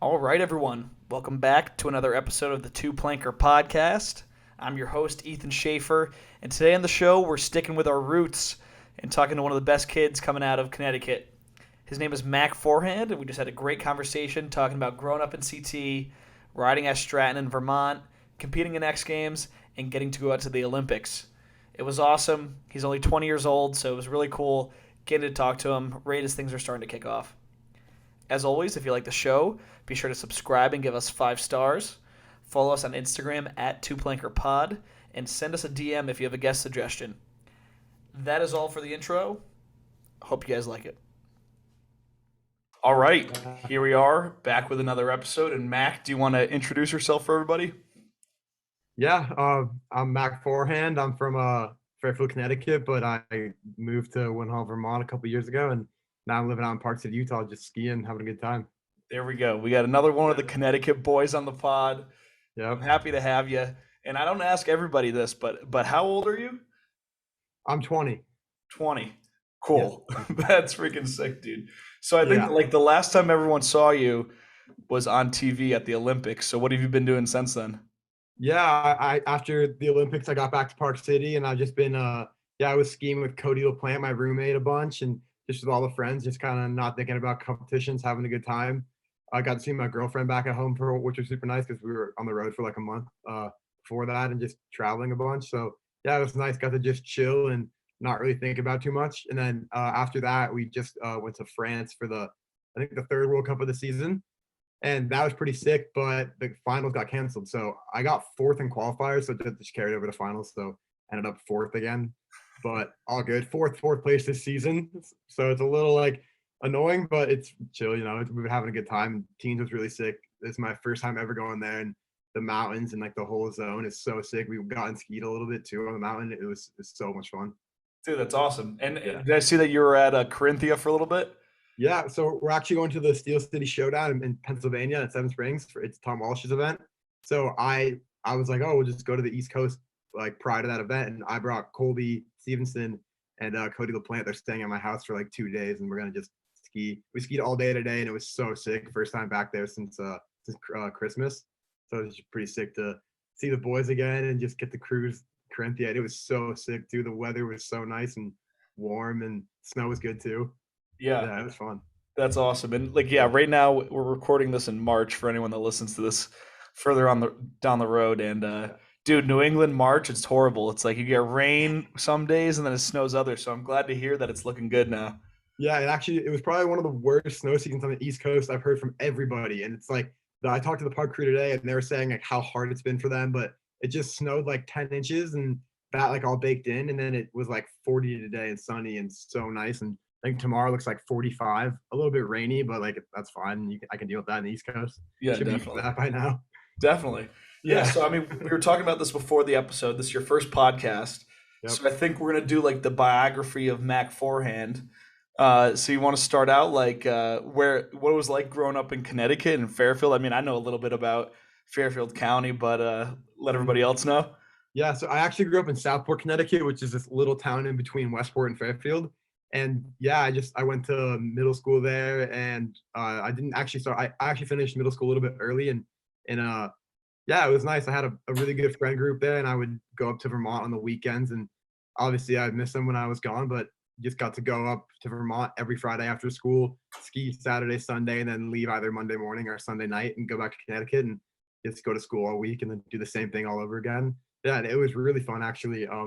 All right, everyone. Welcome back to another episode of the Two Planker Podcast. I'm your host, Ethan Schaefer, and today on the show, we're sticking with our roots and talking to one of the best kids coming out of Connecticut. His name is Mac Forehand, and we just had a great conversation talking about growing up in CT, riding at Stratton in Vermont, competing in Xgames, and getting to go out to the Olympics. It was awesome. He's only 20 years old, so it was really cool getting to talk to him right as things are starting to kick off. As always, if you like the show, be sure to subscribe and give us 5 stars. Follow us on Instagram at twoplankerpod, and send us a DM if you have a guest suggestion. That is all for the intro. Hope you guys like it. All right, here we are back with another episode. And Mac, do you want to introduce yourself for everybody? Yeah, I'm Mac Forehand. I'm from Fairfield, Connecticut, but I moved to Winhall, Vermont a couple years ago, and now I'm living out in Park City, Utah, just skiing, having a good time. There we go. We got another one of the Connecticut boys on the pod. I'm Yep, happy to have you. And I don't ask everybody this, but how old are you? I'm 20. 20. Yeah, Cool. That's freaking sick, dude. So I think yeah, like the last time everyone saw you was on TV at the Olympics. So what have you been doing since then? yeah. I after the Olympics, I got back to Park City, and I've just been yeah, I was skiing with Cody LaPlante, my roommate, a bunch, and just with all the friends, just kind of not thinking about competitions, having a good time. I got to see my girlfriend back at home for which was super nice because we were on the road for like a month before that and just traveling a bunch. So yeah, it was nice. Got to just chill and not really think about too much. And then after that, we just went to France for the I think the third World Cup of the season, and that was pretty sick. But the finals got canceled, so I got fourth in qualifiers, so it just carried over to finals. So ended up fourth again, but all good. Fourth place this season, so it's a little like annoying, but it's chill. We've been having a good time. Teams was really sick. This is my first time ever going there, and the mountains and like the whole zone is so sick. We got and skied a little bit too on the mountain. It's so much fun. Dude, that's awesome. And Yeah. did I see that you were at Corinthia for a little bit? Yeah, so we're actually going to the Steel City Showdown in Pennsylvania at Seven Springs. It's Tom Walsh's event. So I was like, oh, we'll just go to the East Coast like prior to that event, and I brought Colby Stevenson and Cody LaPlante. They're staying at my house for like 2 days, and we're gonna just ski. We skied all day today, and it was so sick. First time back there since Christmas, so it was pretty sick to see the boys again and just get to cruise Corinthia. It was so sick too. The weather was so nice and warm, and snow was good too. Yeah, Yeah, it was fun. that's awesome. And like, yeah, Yeah. right now we're recording this in March for anyone that listens to this further on the down the road. And dude, New England March, it's horrible. It's like you get rain some days and then it snows others. So I'm glad to hear that it's looking good now. Yeah, it was probably one of the worst snow seasons on the East Coast I've heard from everybody. And it's like I talked to the park crew today, and they were saying like how hard it's been for them, but it just snowed like 10 inches and that like all baked in, and then it was like 40 today and sunny and so nice. And I think tomorrow looks like 45, a little bit rainy, but like that's fine. I can deal with that in the East Coast. Yeah, Should be used to definitely. that by now. Definitely. Yeah, Yeah. so I mean, we were talking about this before the episode. This is your first podcast. Yep. So I think we're gonna do like the biography of Mac Forehand. So you want to start out like what it was like growing up in Connecticut and Fairfield? I mean, I know a little bit about Fairfield County, but let everybody else know. Yeah, so I actually grew up in Southport, Connecticut, which is this little town in between Westport and Fairfield. And yeah, I went to middle school there, and I didn't actually start. I actually finished middle school a little bit early, and yeah, it was nice. I had a really good friend group there, and I would go up to Vermont on the weekends. And obviously, I missed them when I was gone, but just got to go up to Vermont every Friday after school, ski Saturday, Sunday, and then leave either Monday morning or Sunday night and go back to Connecticut and just go to school all week and then do the same thing all over again. Yeah, and it was really fun actually. I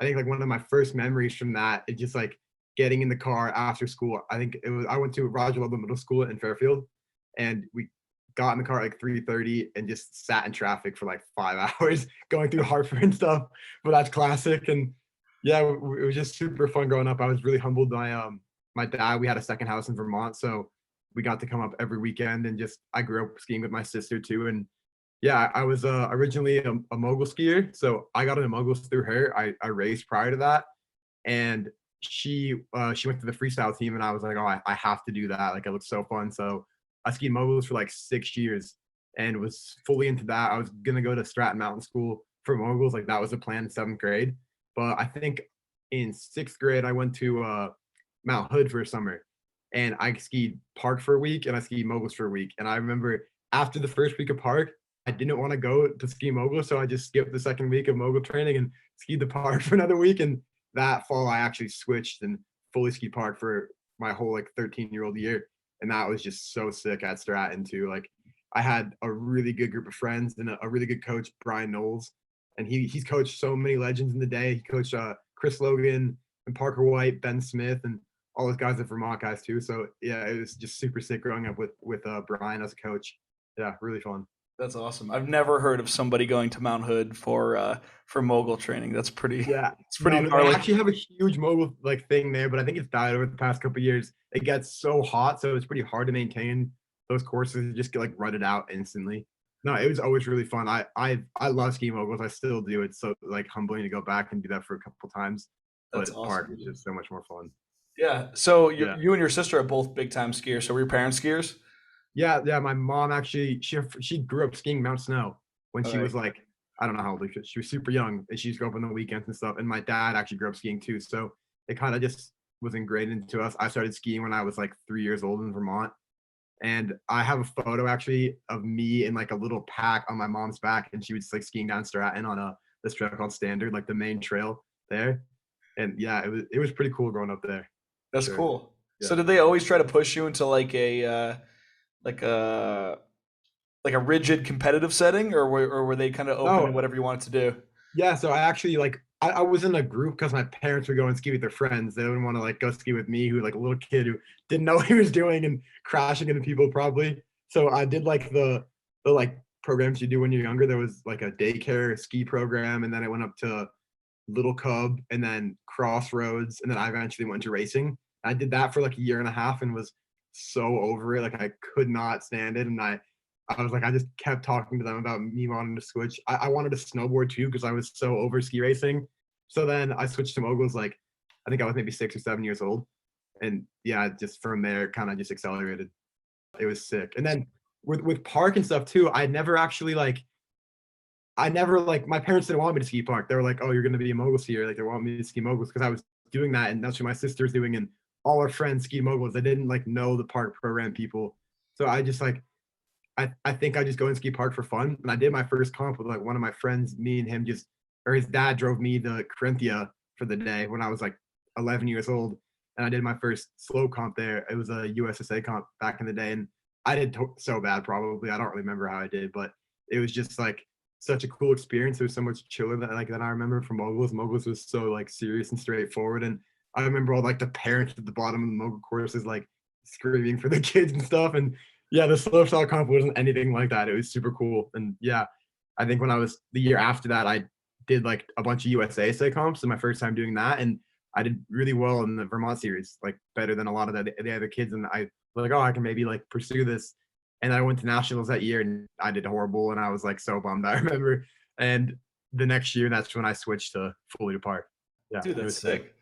think like one of my first memories from that is just like getting in the car after school. I think it was I went to Roger Ludlow Middle School in Fairfield, and we got in the car at like 3:30 and just sat in traffic for like 5 hours going through Hartford and stuff. But that's classic. And yeah, it was just super fun growing up. I was really humbled by my dad. We had a second house in Vermont, so we got to come up every weekend. And just I grew up skiing with my sister too. And yeah, I was originally a mogul skier, so I got into moguls through her. I raced prior to that, and she went to the freestyle team, and I was like, oh, I have to do that. Like it looks so fun. So I skied moguls for like 6 years and was fully into that. I was gonna go to Stratton Mountain School for moguls, like that was the plan in seventh grade. But I think in sixth grade I went to Mount Hood for a summer, and I skied park for a week and I skied moguls for a week. And I remember after the first week of park, I didn't want to go to ski mogul, so I just skipped the second week of mogul training and skied the park for another week. And that fall, I actually switched and fully skied park for my whole like 13-year-old year, and that was just so sick at Stratton too. Like I had a really good group of friends and a really good coach, Brian Knowles, and he's coached so many legends in the day. He coached Chris Logan and Parker White, Ben Smith, and all those guys are Vermont guys too. So yeah, it was just super sick growing up with Brian as a coach. Yeah, really fun. That's awesome. I've never heard of somebody going to Mount Hood for mogul training. That's pretty. Yeah, It's pretty no, they gnarly. actually have a huge mogul like thing there, but I think it's died over the past couple of years. It gets so hot, so it's pretty hard to maintain those courses. You just get like rutted out instantly. No, it was always really fun. I love skiing moguls. I still do. It's so like humbling to go back and do that for a couple times. That's But park awesome. is just so much more fun. Yeah. So Yeah. you and your sister are both big time skiers. So were your parents skiers? Yeah. My mom actually she grew up skiing Mount Snow when All she right. was like, I don't know how old she was super young, and she used to go up on the weekends and stuff. And my dad actually grew up skiing too, so it kind of just was ingrained into us. I started skiing when I was like 3 years old in Vermont, and I have a photo actually of me in like a little pack on my mom's back, and she was like skiing down Stratton on this trail called Standard, like the main trail there. And yeah, it was pretty cool growing up there for That's sure. cool. So Yeah. did they always try to push you into like a like a rigid competitive setting, or were they kind of open to Oh, whatever you wanted to do? yeah, so I actually like I was in a group because my parents would go and ski with their friends. They wouldn't want to like go ski with me, who like a little kid who didn't know what he was doing and crashing into people probably. So I did like the like programs you do when you're younger. There was like a daycare ski program, and then I went up to Little Cub and then Crossroads, and then I eventually went to racing. I did that for like a year and a half and was so over it. Like I could not stand it, and I was like, I just kept talking to them about me wanting to switch. I wanted to snowboard too because I was so over ski racing. So then I switched to moguls. Like I think I was maybe 6 or 7 years old, and yeah, just from there, kind of just accelerated. It was sick. And then with park and stuff too, I never like my parents didn't want me to ski park. They were like, "Oh, you're going to be a mogul skier." Like they want me to ski moguls because I was doing that, and that's what my sister's doing, and all our friends ski moguls. They didn't like know the park program people, so I just like I think I just go and ski park for fun. And I did my first comp with like one of my friends. Me and him just, or his dad drove me to Corinthia for the day when I was like 11 years old, and I did my first slow comp there. It was a USSA comp back in the day, and I did so bad probably. I don't remember how I did, but it was just like such a cool experience. It was so much chiller than I remember from moguls. Moguls was so like serious and straightforward, and I remember all like the parents at the bottom of the mogul courses like screaming for the kids and stuff. And yeah, the slopestyle comp wasn't anything like that. It was super cool. And yeah, I think when I was the year after that, I did like a bunch of USA comps. And my first time doing that, and I did really well in the Vermont series, like better than a lot of the other kids. And I was like, oh, I can maybe like pursue this. And I went to nationals that year, and I did horrible. And I was like so bummed. I remember. And the next year, that's when I switched to fully to park. Yeah, Dude, it that's was sick. sick.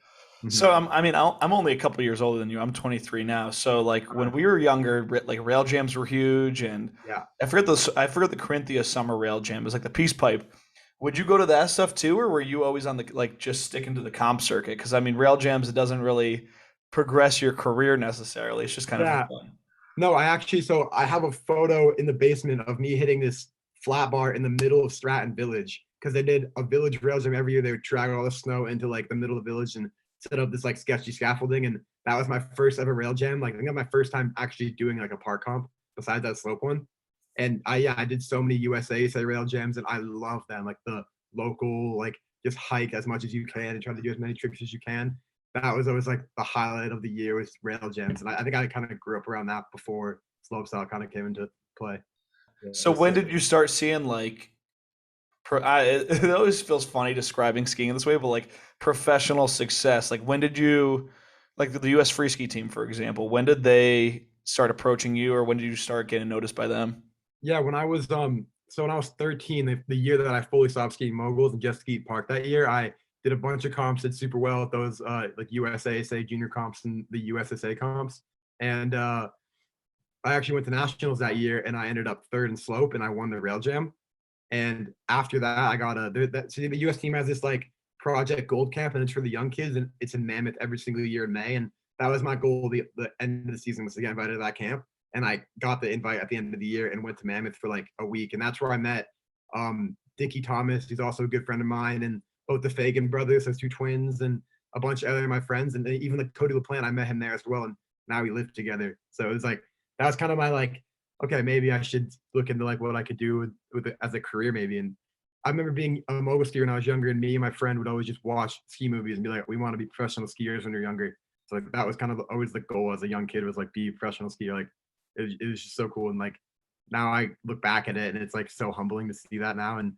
Mhm. So I mean, I'm only a couple years older than you. I'm 23 now. So like when Uh, we were younger, like rail jams were huge, and yeah. I forget the Corinthia summer rail jam. It was like the peace pipe. Would you go to that stuff too, or were you always on the like just sticking to the comp circuit? Because I mean, rail jams it doesn't really progress your career necessarily. It's just kind of for Yeah. fun. No, I actually, so I have a photo in the basement of me hitting this flat bar in the middle of Stratton Village because they did a village rail jam every year. They would drag all the snow into like the middle of the village and set up this like sketchy scaffolding. And that was my first ever rail jam. Like I think that was my first time actually doing like a park comp besides that slope one. And I did so many USA say rail jams and I love them. Like the local, like just hike as much as you can and try to do as many tricks as you can. That was always like the highlight of the year was rail jams. And I think I kind of grew up around that before slopestyle kind of came into play. Yeah, it So was when sick. did you start seeing like it always feels funny describing skiing this way, but like professional success. Like when did you, like the U.S. free ski team, for example, when did they start approaching you, or when did you start getting noticed by them? Yeah, when I was 13, the year that I fully stopped skiing moguls and just skied park that year, I did a bunch of comps, did super well at those like USA say junior comps and the USSA comps. And I actually went to nationals that year and I ended up third in slope and I won the rail jam. And after that, I got so the US team has this like Project Gold Camp and it's for the young kids and it's in Mammoth every single year in May. And that was my goal. The end of the season was to get invited to that camp, and I got the invite at the end of the year and went to Mammoth for like a week, and that's where I met Dickie Thomas. He's also a good friend of mine, and both the Fagan brothers, those two twins, and a bunch of other of my friends, and even like Cody LaPlante, I met him there as well, and now we live together. So it was like that was kind of my like, okay, maybe I should look into like what I could do with it as a career maybe. And I remember being a mogul skier when I was younger, and me and my friend would always just watch ski movies and be like, we want to be professional skiers when you're younger. So like that was kind of always the goal as a young kid, was like be a professional skier. Like it was just so cool. And like now I look back at it and it's like so humbling to see that now. And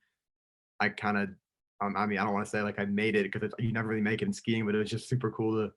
I kind of, I mean, I don't want to say like I made it, because you never really make it in skiing, but it was just super cool to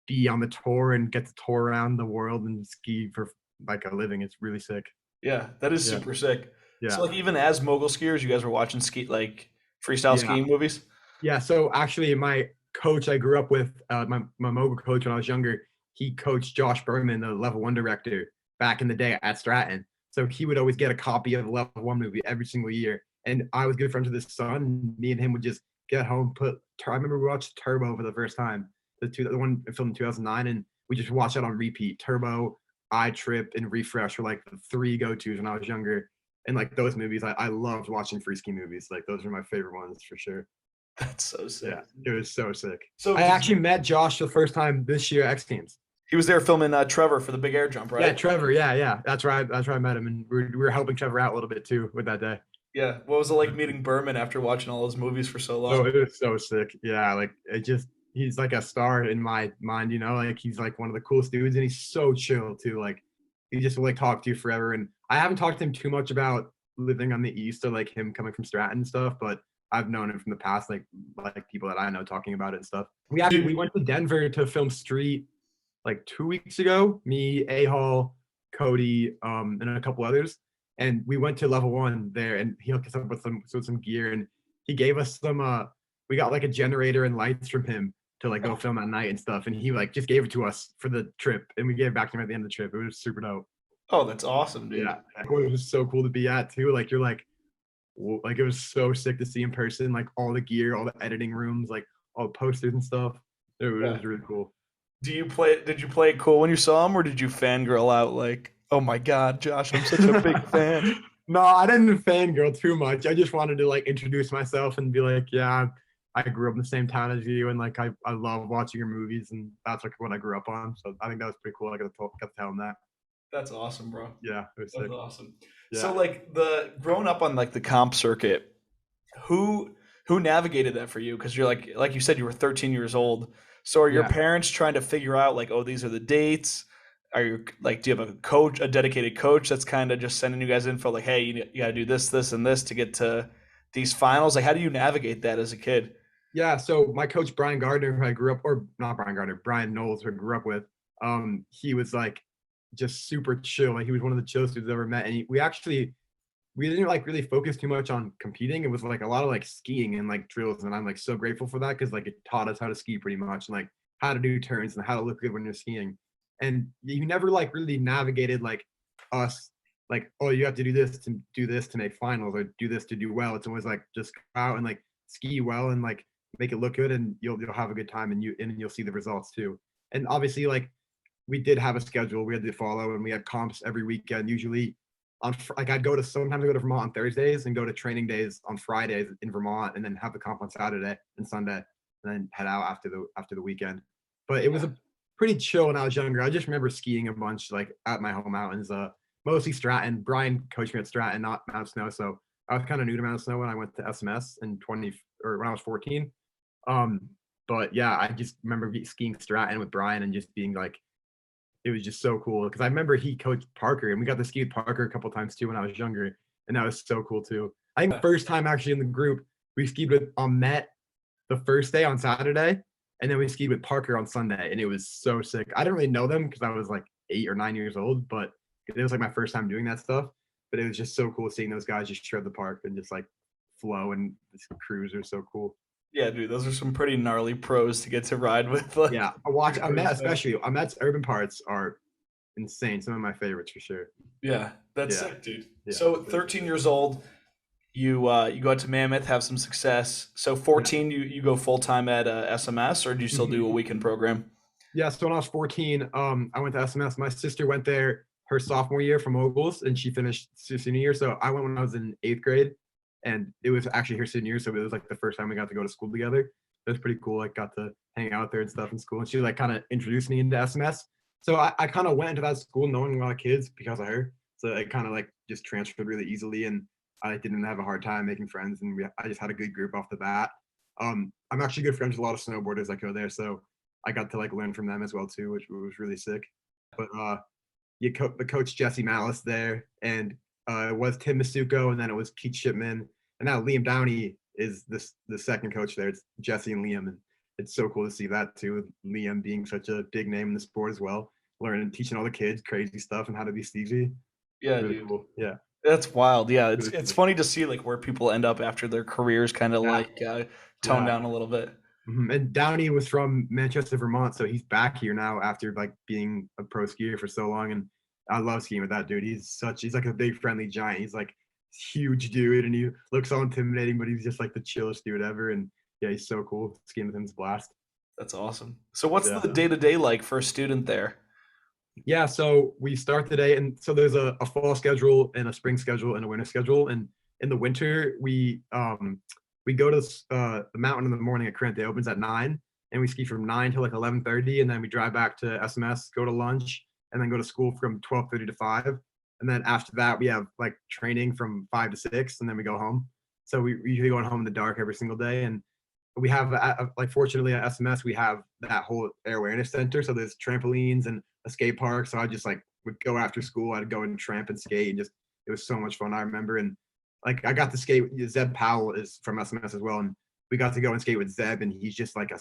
be on the tour and get to tour around the world and ski for like a living. It's really sick. Yeah, that is Yeah. super sick. So Yeah. like even as mogul skiers, you guys were watching like freestyle Yeah. skiing movies? Yeah. So actually, my coach I grew up with, my mogul coach when I was younger, he coached Josh Berman, the level one director, back in the day at Stratton. So he would always get a copy of the level one movie every single year. And I was good friends with his son. Me and him would just get home, I remember we watched Turbo for the first time, the one filmed in 2009, and we just watched it on repeat. Turbo, I Trip, and Refresh were like the three go-tos when I was younger. And like those movies, I loved watching free ski movies. Like those are my favorite ones for sure. That's so sick. Yeah, it was so sick. So I actually met Josh the first time this year at Xgames. he was there filming Trevor for the big air jump, right? Yeah, Trevor. Yeah. That's where I met him, and we were helping Trevor out a little bit too with that day. Yeah. What was it like meeting Berman after watching all those movies for so long? Oh, it was so sick. Yeah, like he's like a star in my mind, like he's like one of the coolest dudes, and he's so chill too. Like he just will like talk to you forever. And I haven't talked to him too much about living on the East or like him coming from Stratton and stuff, but I've known him from the past, like people that I know talking about it and stuff. We went to Denver to film Street like 2 weeks ago. Me, A Hall, Cody, and a couple others. And we went to level one there, and he hooked us up with some gear, and he gave us some we got like a generator and lights from him to like go film at night and stuff. And he like just gave it to us for the trip, and we gave it back to him at the end of the trip. It was super dope. Oh, that's awesome, dude. Yeah. It was so cool to be at too. Like you're like it was so sick to see in person, like all the gear, all the editing rooms, like all the posters and stuff. It was really cool. Did you play it cool when you saw him, or did you fangirl out like, oh my God, Josh, I'm such a big fan? No, I didn't fangirl too much. I just wanted to like introduce myself and be like, yeah, I grew up in the same town as you, and like I love watching your movies, and that's like what I grew up on. So I think that was pretty cool. I got to tell him that. That's awesome, bro. Yeah, it was That's sick. awesome. Yeah. So like the growing up on like the comp circuit, who navigated that for you? Because you're like you said, you were 13 years old. So are your Yeah. parents trying to figure out like, oh, these are the dates? Are you like, do you have a coach, a dedicated coach that's kind of just sending you guys info like, hey, you got to do this, this, and this to get to these finals? Like, how do you navigate that as a kid? Yeah, so my coach Brian Gardner, who I grew up, or not Brian Gardner, Brian Knowles, who I grew up with, he was like just super chill. Like he was one of the chillest dudes I've ever met. And we didn't like really focus too much on competing. It was like a lot of like skiing and like drills, and I'm like so grateful for that, because like it taught us how to ski pretty much, and like how to do turns and how to look good when you're skiing. And you never like really navigated like us, like, oh, you have to do this to make finals, or do this to do well. It's always like just go out and like ski well and like make it look good, and you'll have a good time, and you'll see the results too. And obviously like we did have a schedule we had to follow, and we had comps every weekend. Usually like sometimes I go to Vermont on Thursdays and go to training days on Fridays in Vermont, and then have the comp on Saturday and Sunday, and then head out after the weekend. But it was a pretty chill when I was younger. I just remember skiing a bunch like at my home mountains, mostly Stratton. Brian coached me at Stratton, not Mount Snow, so I was kind of new to Mount Snow when I went to SMS when I was 14. But yeah, I just remember skiing Stratton with Brian and just being like, it was just so cool, because I remember he coached Parker, and we got to ski with Parker a couple times too when I was younger, and that was so cool too. I think first time actually in the group, we skied with Met the first day on Saturday, and then we skied with Parker on Sunday, and it was so sick. I didn't really know them because I was like 8 or 9 years old, but it was like my first time doing that stuff. But it was just so cool seeing those guys just shred the park and just like flow, and the crews are so cool. Yeah, dude, those are some pretty gnarly pros to get to ride with. Like, yeah, Met's urban parts are insane. Some of my favorites for sure. Yeah, that's sick, dude. Yeah. So 13 years old, you go out to Mammoth, have some success. So 14, you go full time at SMS, or do you still do a weekend program? Yeah, so when I was 14, I went to SMS. My sister went there her sophomore year from Moguls, and she finished senior year. So I went when I was in 8th grade, and it was actually her senior year. So it was like the first time we got to go to school together. It was pretty cool. Like got to hang out there and stuff in school, and she like kind of introduced me into SMS. So I kind of went into that school knowing a lot of kids because of her. So it kind of like just transferred really easily, and I didn't have a hard time making friends, and I just had a good group off the bat. I'm actually good friends with a lot of snowboarders that go there, so I got to like learn from them as well too, which was really sick. But the coach Jesse Malice there, and it was Tim Masuko, and then it was Keith Shipman, and now Liam Downey is the second coach there. It's Jesse and Liam, and it's so cool to see that too. With Liam being such a big name in the sport as well, learning teaching all the kids crazy stuff and how to be sleazy. Yeah, Really dude. cool. Yeah. That's wild. Yeah, it's Really it's cool. funny to see like where people end up after their careers kind of Yeah. like tone Yeah. down a little bit. And Downey was from Manchester, Vermont, so he's back here now after like being a pro skier for so long. And I love skiing with that dude. He's like a big friendly giant. He's like huge dude, and he looks so intimidating, but he's just like the chillest dude ever. And yeah, he's so cool. Skiing with him is a blast. That's awesome. So what's Yeah. the day-to-day like for a student there? Yeah, so we start today, and so there's a fall schedule and a spring schedule and a winter schedule. And in the winter, we go to the mountain in the morning at Krant. It opens at 9, and we ski from 9 to like 11:30, and then we drive back to SMS, go to lunch, and then go to school from 12:30 to 5. And then after that, we have like training from 5 to 6, and then we go home. So we usually going home in the dark every single day, and we have like fortunately at SMS we have that whole air awareness center. So there's trampolines and a skate park. So I just like would go after school. I'd go and tramp and skate, and just it was so much fun. I remember, and like I got to skate. Zeb Powell is from SMS as well, and we got to go and skate with Zeb, and he's just like a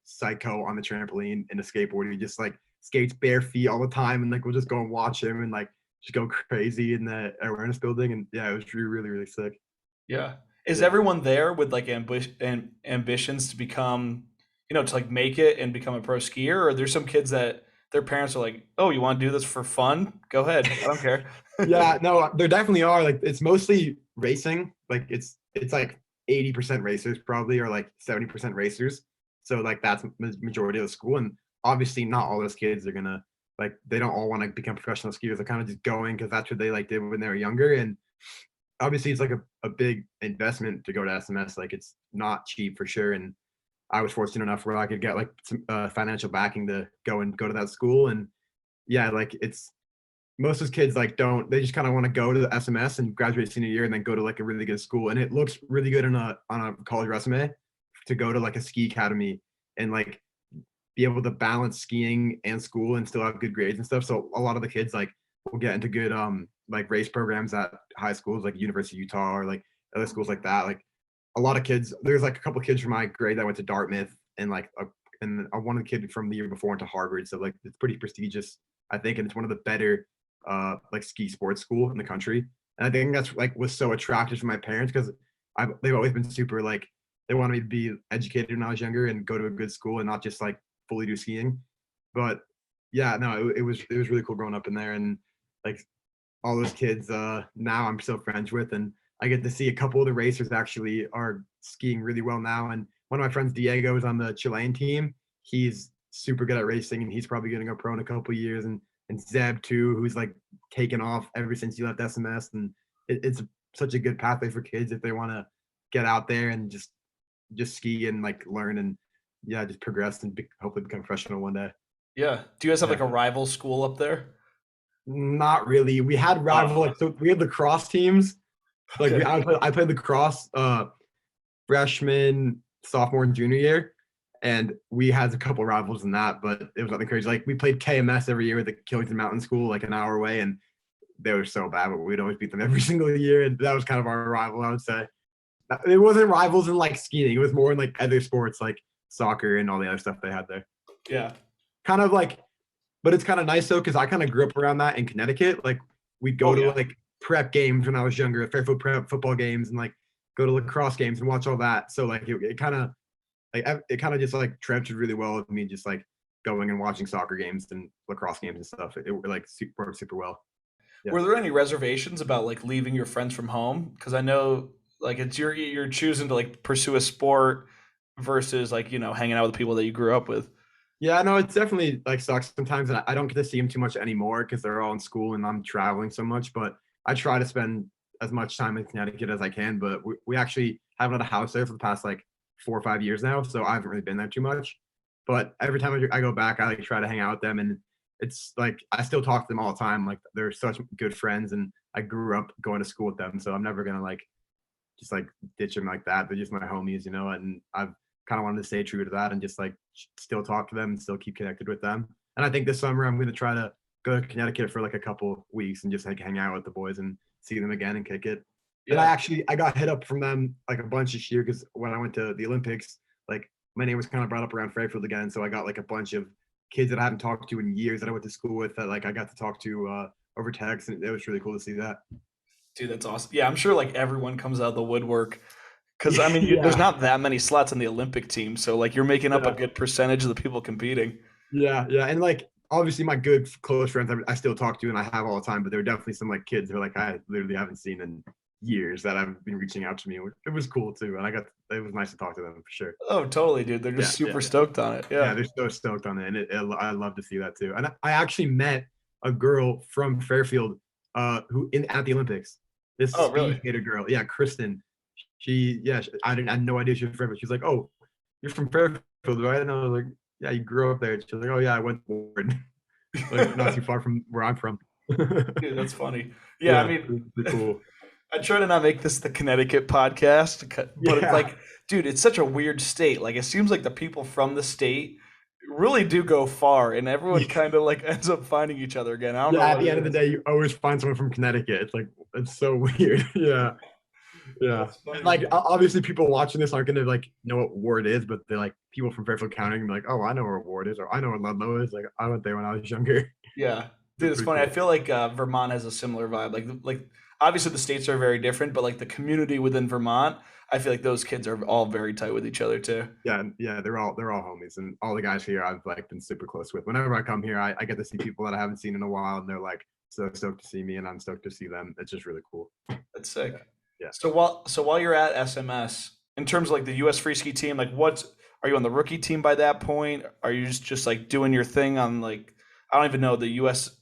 psycho on the trampoline and a skateboard. He just like skates bare feet all the time, and like we'll just go and watch him and like just go crazy in the awareness building. And yeah, it was really sick. Yeah. Is Yeah. everyone there with like ambitions to become, to like make it and become a pro skier? Or there's some kids that their parents are like, "Oh, you want to do this for fun? Go ahead. I don't care." Yeah, no, there definitely are. Like it's mostly racing. Like it's like 80% racers probably, or like 70% racers. So like that's majority of the school. And obviously not all those kids are gonna like they don't all want to become professional skiers. They're kind of just going because that's what they like did when they were younger. And obviously it's like a big investment to go to SMS. Like it's not cheap for sure. And I was fortunate enough where I could get like some financial backing to go to that school. And yeah, like it's most of those kids like don't they just kind of want to go to the SMS and graduate senior year and then go to like a really good school. And it looks really good on a college resume to go to like a ski academy and like be able to balance skiing and school and still have good grades and stuff. So a lot of the kids like will get into good like race programs at high schools like University of Utah or like other schools like that. Like a lot of kids, there's like a couple of kids from my grade that went to Dartmouth, and like one of the kids from the year before went to Harvard. So like it's pretty prestigious, I think, and it's one of the better like ski sports school in the country. And I think that's like was so attractive to my parents because they've always been super like they wanted me to be educated when I was younger and go to a good school and not just like fully do skiing. But yeah, no, it was really cool growing up in there, and like all those kids now I'm still friends with, and I get to see a couple of the racers actually are skiing really well now. And one of my friends Diego is on the Chilean team. He's super good at racing, and he's probably going to go pro in a couple of years. And Zeb too, who's like taken off ever since he left SMS. And it's such a good pathway for kids if they want to get out there and just ski and like learn and yeah, just progress and hopefully become professional one day. Yeah. Do you guys have Yeah. like a rival school up there? Not really. We had rival like so we had lacrosse teams. Like Okay. I played lacrosse freshman, sophomore, and junior year, and we had a couple rivals in that, but it was nothing crazy. Like we played KMS every year with the Killington Mountain School, like an hour away, and they were so bad, but we'd always beat them every single year, and that was kind of our rival, I would say. It wasn't rivals in like skiing; it was more in like other sports, like soccer and all the other stuff they had there. Yeah. Kind of like, but it's kind of nice though, because I kind of grew up around that in Connecticut. Like we'd go Oh, to yeah. like prep games when I was younger, Fairfield prep football games, and like go to lacrosse games and watch all that. So like it kind of like it kind of just like transferred really well with me, just like going and watching soccer games and lacrosse games and stuff. It like worked super well. Yeah. Were there any reservations about like leaving your friends from home? Because I know like it's you're choosing to like pursue a sport versus like hanging out with people that you grew up with. Yeah, no, it's definitely like sucks sometimes, and I don't get to see them too much anymore because they're all in school and I'm traveling so much. But I try to spend as much time in Connecticut as I can. But we actually haven't had a house there for the past like 4 or 5 years now, so I haven't really been there too much. But every time I go back, I like try to hang out with them, and it's like I still talk to them all the time. Like they're such good friends, and I grew up going to school with them, so I'm never gonna like just like ditch them like that. They're just my homies, you know, and I've kind of wanted to stay true to that and just like still talk to them and still keep connected with them. And I think this summer I'm going to try to go to Connecticut for like a couple weeks and just like hang out with the boys and see them again and kick it. And Yeah. I got hit up from them like a bunch this year because when I went to the Olympics, like my name was kind of brought up around Fairfield again. So I got like a bunch of kids that I haven't talked to in years that I went to school with that like I got to talk to over text, and it was really cool to see that. Dude, that's awesome. Yeah, I'm sure like everyone comes out of the woodwork because I mean, there's Yeah, not that many slots in the Olympic team, so like you're making up a yeah. good percentage of the people competing. Yeah, yeah, and like obviously my good close friends I still talk to and I have all the time, but there were definitely some like kids who are like I literally haven't seen in years that have been reaching out to me. It was cool too, and it was nice to talk to them for sure. Oh, totally, dude. They're just Yeah, yeah, super stoked on it. yeah. Yeah. They're so stoked on it, and I love to see that too. And I actually met a girl from Fairfield, who in at the Olympics. This Oh, really? speed skater girl, yeah, Kristen. I had no idea she was from Fairfield. She's like, "Oh, you're from Fairfield, right?" And I was like, "Yeah, you grew up there." She was like, "Oh yeah, I went to Ward." Like not too far from where I'm from. Dude, that's funny. Yeah, I Yeah, mean, it was pretty cool. I try to not make this the Connecticut podcast, but it's Yeah, like, dude, it's such a weird state. Like, it seems like the people from the state really do go far, and everyone kind of like ends up finding each other again. I don't know yeah. At what the it end of the is. day, you always find someone from Connecticut. It's like it's so weird. Yeah, yeah. That's And funny. like obviously, people watching this aren't gonna like know what Ward is, but they're like people from Fairfield County and be like, "Oh, I know where Ward is," or "I know where Ludlow is." Like I went there when I was younger. Yeah, dude, It's it's pretty funny. I cool. feel like Vermont has a similar vibe. Like obviously the states are very different, but like the community within Vermont, I feel like those kids are all very tight with each other too. Yeah, yeah. They're all homies, and all the guys here I've like been super close with. Whenever I come here, I get to see people that I haven't seen in a while, and they're like so stoked to see me, and I'm stoked to see them. It's just really cool. That's Yeah, sick. yeah. So while you're at SMS, in terms of like the U.S. free ski team, like what are you on the rookie team by that point? Are you just like doing your thing on like I don't even know the U.S.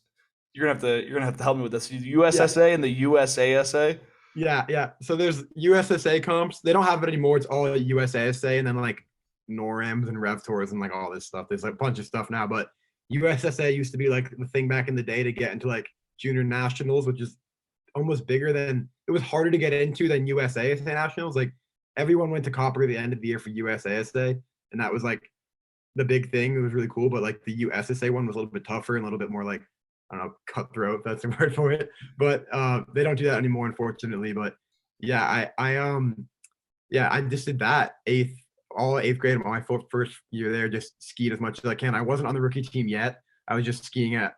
You're gonna have to help me with this. Yeah, USSA and the USASA. yeah, yeah. So there's USSA comps. They don't have it anymore. It's all USASA and then like NORAMs and Rev Tours and like all this stuff. There's like a bunch of stuff now, but USSA used to be like the thing back in the day to get into like junior nationals, which is almost bigger than it was harder to get into than USASA nationals. Like everyone went to Copper at the end of the year for USASA, and that was like the big thing. It was really cool, but like the USSA one was a little bit tougher and a little bit more like I don't know, cutthroat. If that's the word for it. But they don't do that anymore, unfortunately. But yeah, yeah, I just did that all eighth grade. My first year there, just skied as much as I can. I wasn't on the rookie team yet. I was just skiing at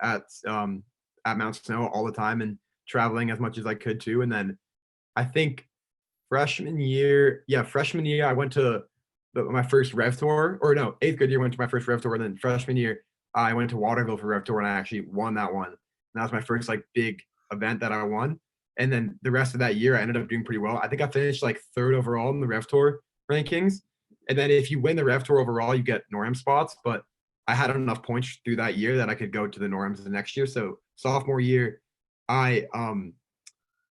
Mount Snow all the time and traveling as much as I could too. And then I think freshman year, I went to my first Rev Tour, or no, eighth grade year, went to my first Rev Tour. And then freshman year, I went to Waterville for Rev Tour and I actually won that one. And that was my first like big event that I won. And then the rest of that year, I ended up doing pretty well. I think I finished like third overall in the Rev Tour rankings. And then if you win the Rev Tour overall, you get NORAM spots. But I had enough points through that year that I could go to the NORAMs the next year. So sophomore year, I um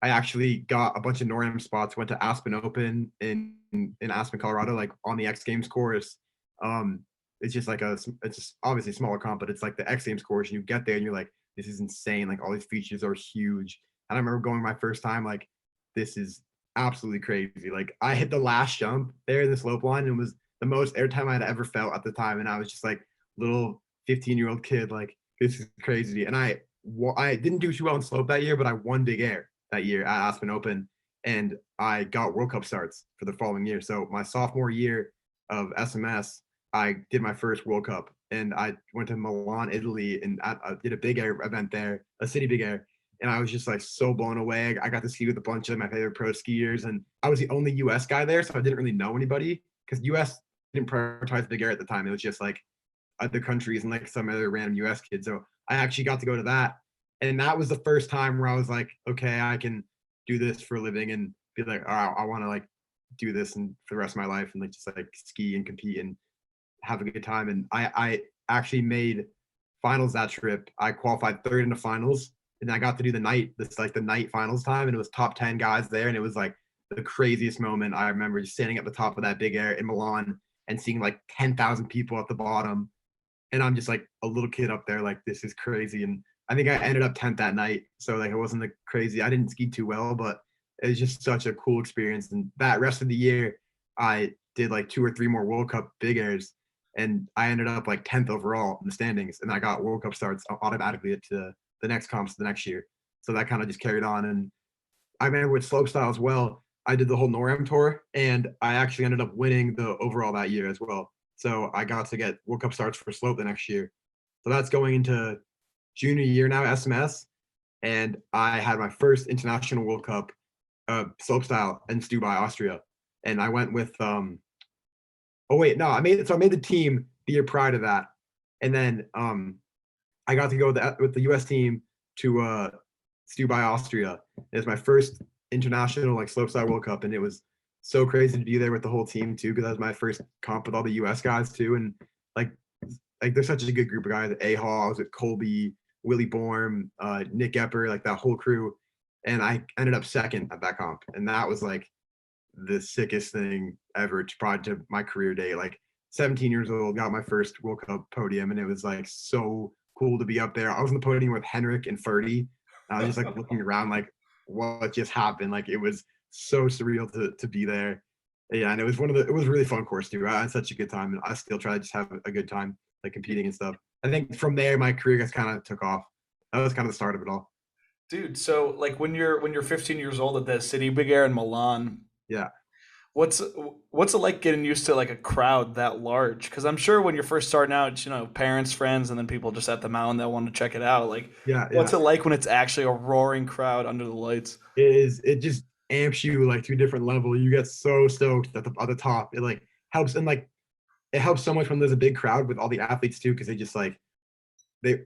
I actually got a bunch of NORAM spots. Went to Aspen Open in Aspen, Colorado, like on the Xgames course. Um, it's just like it's just obviously smaller comp, but it's like the Xgames course. And you get there and you're like, this is insane. Like all these features are huge. And I remember going my first time, like, this is absolutely crazy. Like I hit the last jump there in the slope line and it was the most airtime I'd ever felt at the time. And I was just like little 15-year-old kid, like this is crazy. And I didn't do too well in slope that year, but I won big air that year at Aspen Open, and I got World Cup starts for the following year. So my sophomore year of SMS, I did my first World Cup, and I went to Milan, Italy, and I did a big air event there, a city big air. And I was just like so blown away. I got to ski with a bunch of my favorite pro skiers, and I was the only US guy there, so I didn't really know anybody because US didn't prioritize big air at the time. It was just like other countries and like some other random US kids. So I actually got to go to that. And that was the first time where I was like, okay, I can do this for a living and be like, all right, I want to like do this and for the rest of my life and like just like ski and compete and have a good time. And actually made finals that trip. I qualified third in the finals, and I got to do the night finals time, and it was top 10 guys there, and it was like the craziest moment. I remember just standing at the top of that big air in Milan and seeing like 10,000 people at the bottom, and I'm just like a little kid up there, like this is crazy. And I think I ended up 10th that night, so like it wasn't like crazy. I didn't ski too well, but it was just such a cool experience. And that rest of the year, I did like 2 or 3 more World Cup big airs, and I ended up like 10th overall in the standings, and I got World Cup starts automatically to the next comps the next year. So that kind of just carried on. And I remember with slopestyle as well, I did the whole NORAM tour, and I actually ended up winning the overall that year as well. So I got to get World Cup starts for slope the next year. So that's going into junior year now, SMS, and I had my first international World Cup slopestyle in Dubai, Austria, and I went with oh wait, no, I made the team the year prior to that, and then I got to go with the U.S. team to Dubai, Austria. It was my first international like slopestyle World Cup, and it was so crazy to be there with the whole team too, because that was my first comp with all the U.S. guys too, and like there's such a good group of guys. I was with Colby, Willie Borm, Nick Epper, like that whole crew, and I ended up second at that comp, and that was like the sickest thing ever to probably to my career day. Like 17 years old, got my first World Cup podium, and it was like so cool to be up there. I was on the podium with Henrik and Ferdy. I was just like looking around, like what just happened. Like it was so surreal to be there. Yeah, and it was it was a really fun course too. I had such a good time, and I still try to just have a good time, like competing and stuff. I think from there my career just kind of took off. That was kind of the start of it all. Dude, so like when you're 15 years old at that city big air in Milan, Yeah, what's what's it like getting used to like a crowd that large? Because I'm sure when you're first starting out, parents, friends, and then people just at the mountain that want to check it out. Like, yeah, what's yeah. it like when it's actually a roaring crowd under the lights? It just amps you like to a different level. You get so stoked at the top. It like helps, and like it helps so much when there's a big crowd with all the athletes too, because they just like they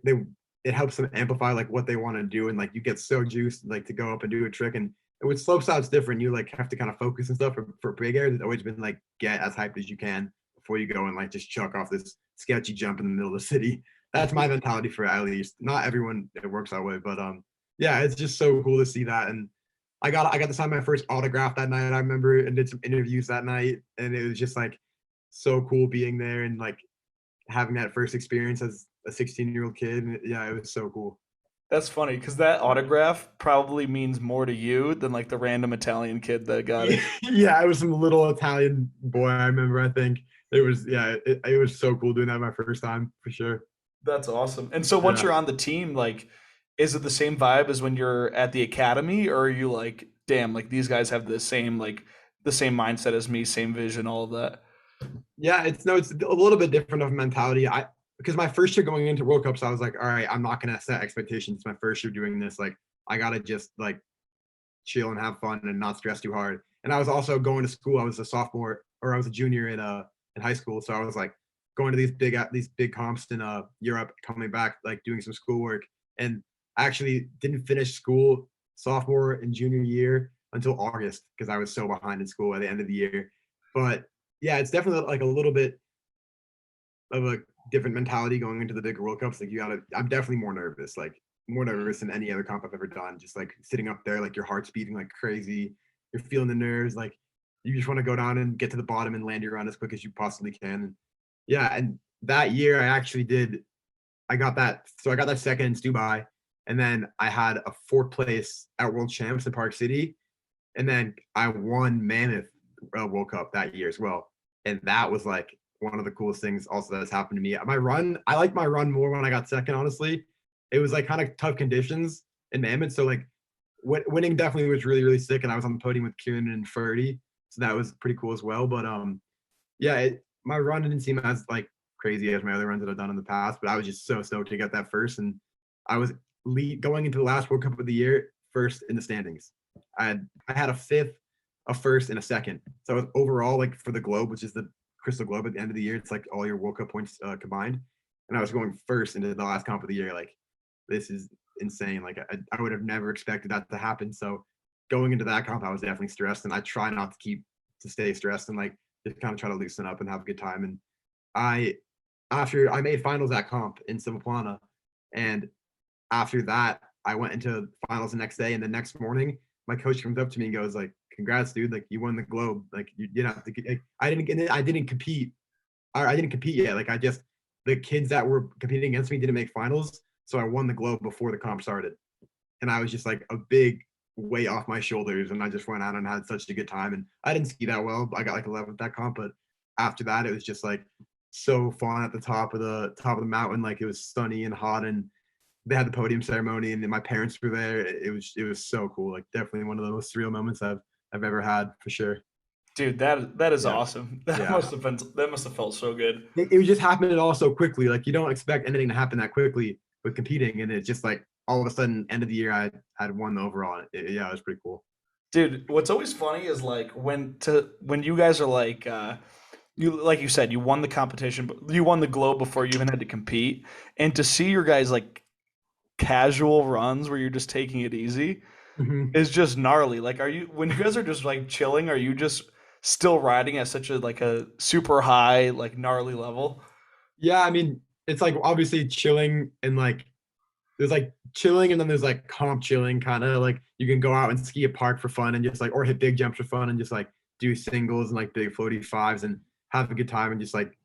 it helps them amplify like what they want to do, and like you get so juiced like to go up and do a trick. And with slopestyle it's different. You like have to kind of focus and stuff. For big airs, it's always been like get as hyped as you can before you go and like just chuck off this sketchy jump in the middle of the city. That's my mentality for it, at least. Not everyone it works that way, but yeah, it's just so cool to see that. And I got to sign my first autograph that night. I remember, and did some interviews that night, and it was just like so cool being there and like having that first experience as a 16-year-old kid. And yeah, it was so cool. That's funny because that autograph probably means more to you than like the random Italian kid that got it. Yeah, I was some little Italian boy. I remember. I think it was it was so cool doing that my first time for sure. That's awesome. And so once Yeah. you're on the team, like, is it the same vibe as when you're at the academy, or are you like, damn, like these guys have the same mindset as me, same vision, all of that? Yeah, it's a little bit different of a mentality. Because my first year going into World Cups, I was like, all right, I'm not gonna set expectations. It's my first year doing this. Like, I gotta just like chill and have fun and not stress too hard. And I was also going to school. I was a sophomore, or I was a junior in high school, so I was like going to these big comps in Europe, coming back like doing some schoolwork. And I actually didn't finish school sophomore and junior year until August because I was so behind in school at the end of the year. But yeah, it's definitely like a little bit of a different mentality going into the bigger World Cups. Like I'm definitely more nervous, like more nervous than any other comp I've ever done. Just like sitting up there, like your heart's beating like crazy. You're feeling the nerves, like you just want to go down and get to the bottom and land your run as quick as you possibly can. And yeah, and that year I actually did. I got that second in Dubai, and then I had a fourth place at World Champs in Park City, and then I won Mammoth World Cup that year as well. And that was like one of the coolest things also that's happened to me. I like my run more when I got second, honestly. It was like kind of tough conditions in Mammoth. So like winning definitely was really, really sick. And I was on the podium with Kieran and Ferdy. So that was pretty cool as well. But yeah, my run didn't seem as like crazy as my other runs that I've done in the past, but I was just so stoked to get that first. And I was going into the last World Cup of the year first in the standings. I had a fifth, a first, and a second. So I was overall like for the globe, which is the crystal globe at the end of the year, it's like all your World Cup points combined. And I was going first into the last comp of the year. Like this is insane. Like I would have never expected that to happen. So going into that comp, I was definitely stressed, and I try not to stay stressed and like just kind of try to loosen up and have a good time. And I after I made finals at comp in Simplana, and after that, I went into finals the next day, and the next morning, my coach comes up to me and goes like, "Congrats, dude! Like you won the globe. Like you didn't have to. Like, I didn't compete. I didn't compete yet. Like I just the kids that were competing against me didn't make finals, so I won the globe before the comp started, and I was just like a big weight off my shoulders, and I just went out and had such a good time. And I didn't ski that well. I got like 11th that comp, but after that, it was just like so fun at the top of the mountain. Like it was sunny and hot, and they had the podium ceremony, and then my parents were there. It was so cool. Like definitely one of the most surreal moments I've ever had for sure. Dude, that is Yeah, awesome. That yeah. must have been that must have felt so good. It was just happening all so quickly. Like you don't expect anything to happen that quickly with competing, and it's just like all of a sudden, end of the year, I had won the overall. Yeah, it was pretty cool. Dude, what's always funny is like when you guys are like you like you said, you won the competition, but you won the globe before you even had to compete. And to see your guys like casual runs where you're just taking it easy Mhm. is just gnarly. Like are you when you guys are just like chilling, are you just still riding at such a like a super high, like gnarly level? Yeah, I mean, it's like obviously chilling and like there's like chilling and then there's like comp chilling kind of like you can go out and ski a park for fun and just like or hit big jumps for fun and just like do singles and like big floaty fives and have a good time and just like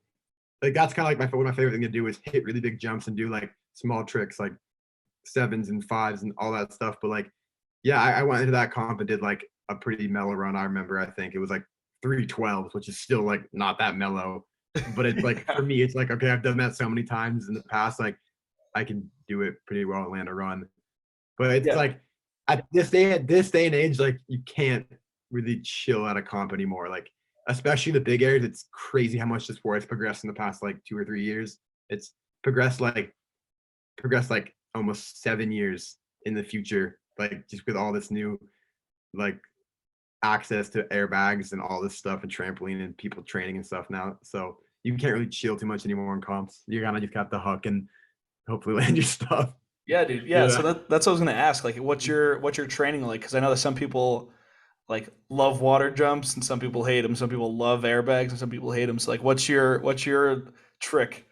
that's kind of like one of my favorite thing to do is hit really big jumps and do like small tricks like sevens and fives and all that stuff. But like, yeah, I went into that comp and did like a pretty mellow run. I remember, I think it was like 312s, which is still like not that mellow. But it's like Yeah. for me, it's like, okay, I've done that so many times in the past. Like I can do it pretty well and land a run. But it's Yeah. like at this day and age, like you can't really chill at a comp anymore. Like especially the big airs, it's crazy how much the sport has progressed in the past like 2 or 3 years. It's progressed like almost 7 years in the future, like just with all this new like access to airbags and all this stuff and trampoline and people training and stuff now. So you can't really chill too much anymore in comps. You gotta just got the huck and hopefully land your stuff. Yeah, dude. Yeah, Yeah. so that's what I was gonna ask. Like, what's your training like? Because I know that some people like love water jumps and some people hate them. Some people love airbags and some people hate them. So like, what's your trick?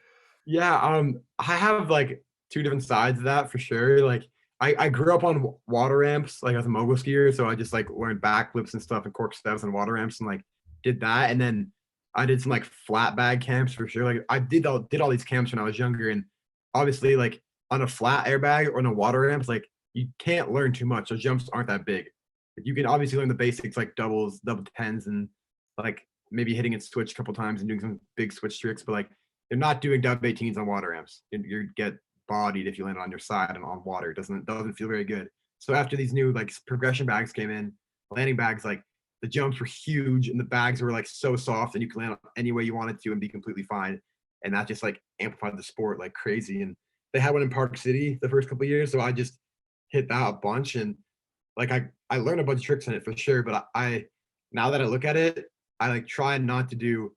Yeah, I have like two different sides of that for sure. Like I grew up on water ramps, like as a mogul skier, so I just like learned backflips and stuff and cork steps and water ramps and like did that. And then I did some like flat bag camps for sure. Like I did all these camps when I was younger, and obviously like on a flat airbag or on a water ramps, like you can't learn too much. Those jumps aren't that big. Like, you can obviously learn the basics like doubles, double tens, and like maybe hitting it switch a couple times and doing some big switch tricks, but like they're not doing dub 18s on water ramps. You get bodied if you land on your side and on water. It doesn't feel very good. So after these new like progression bags came in, landing bags, like the jumps were huge and the bags were like so soft and you could land any way you wanted to and be completely fine. And that just like amplified the sport like crazy. And they had one in Park City the first couple of years, so I just hit that a bunch and like I learned a bunch of tricks in it for sure. But I now that I look at it, I like try not to do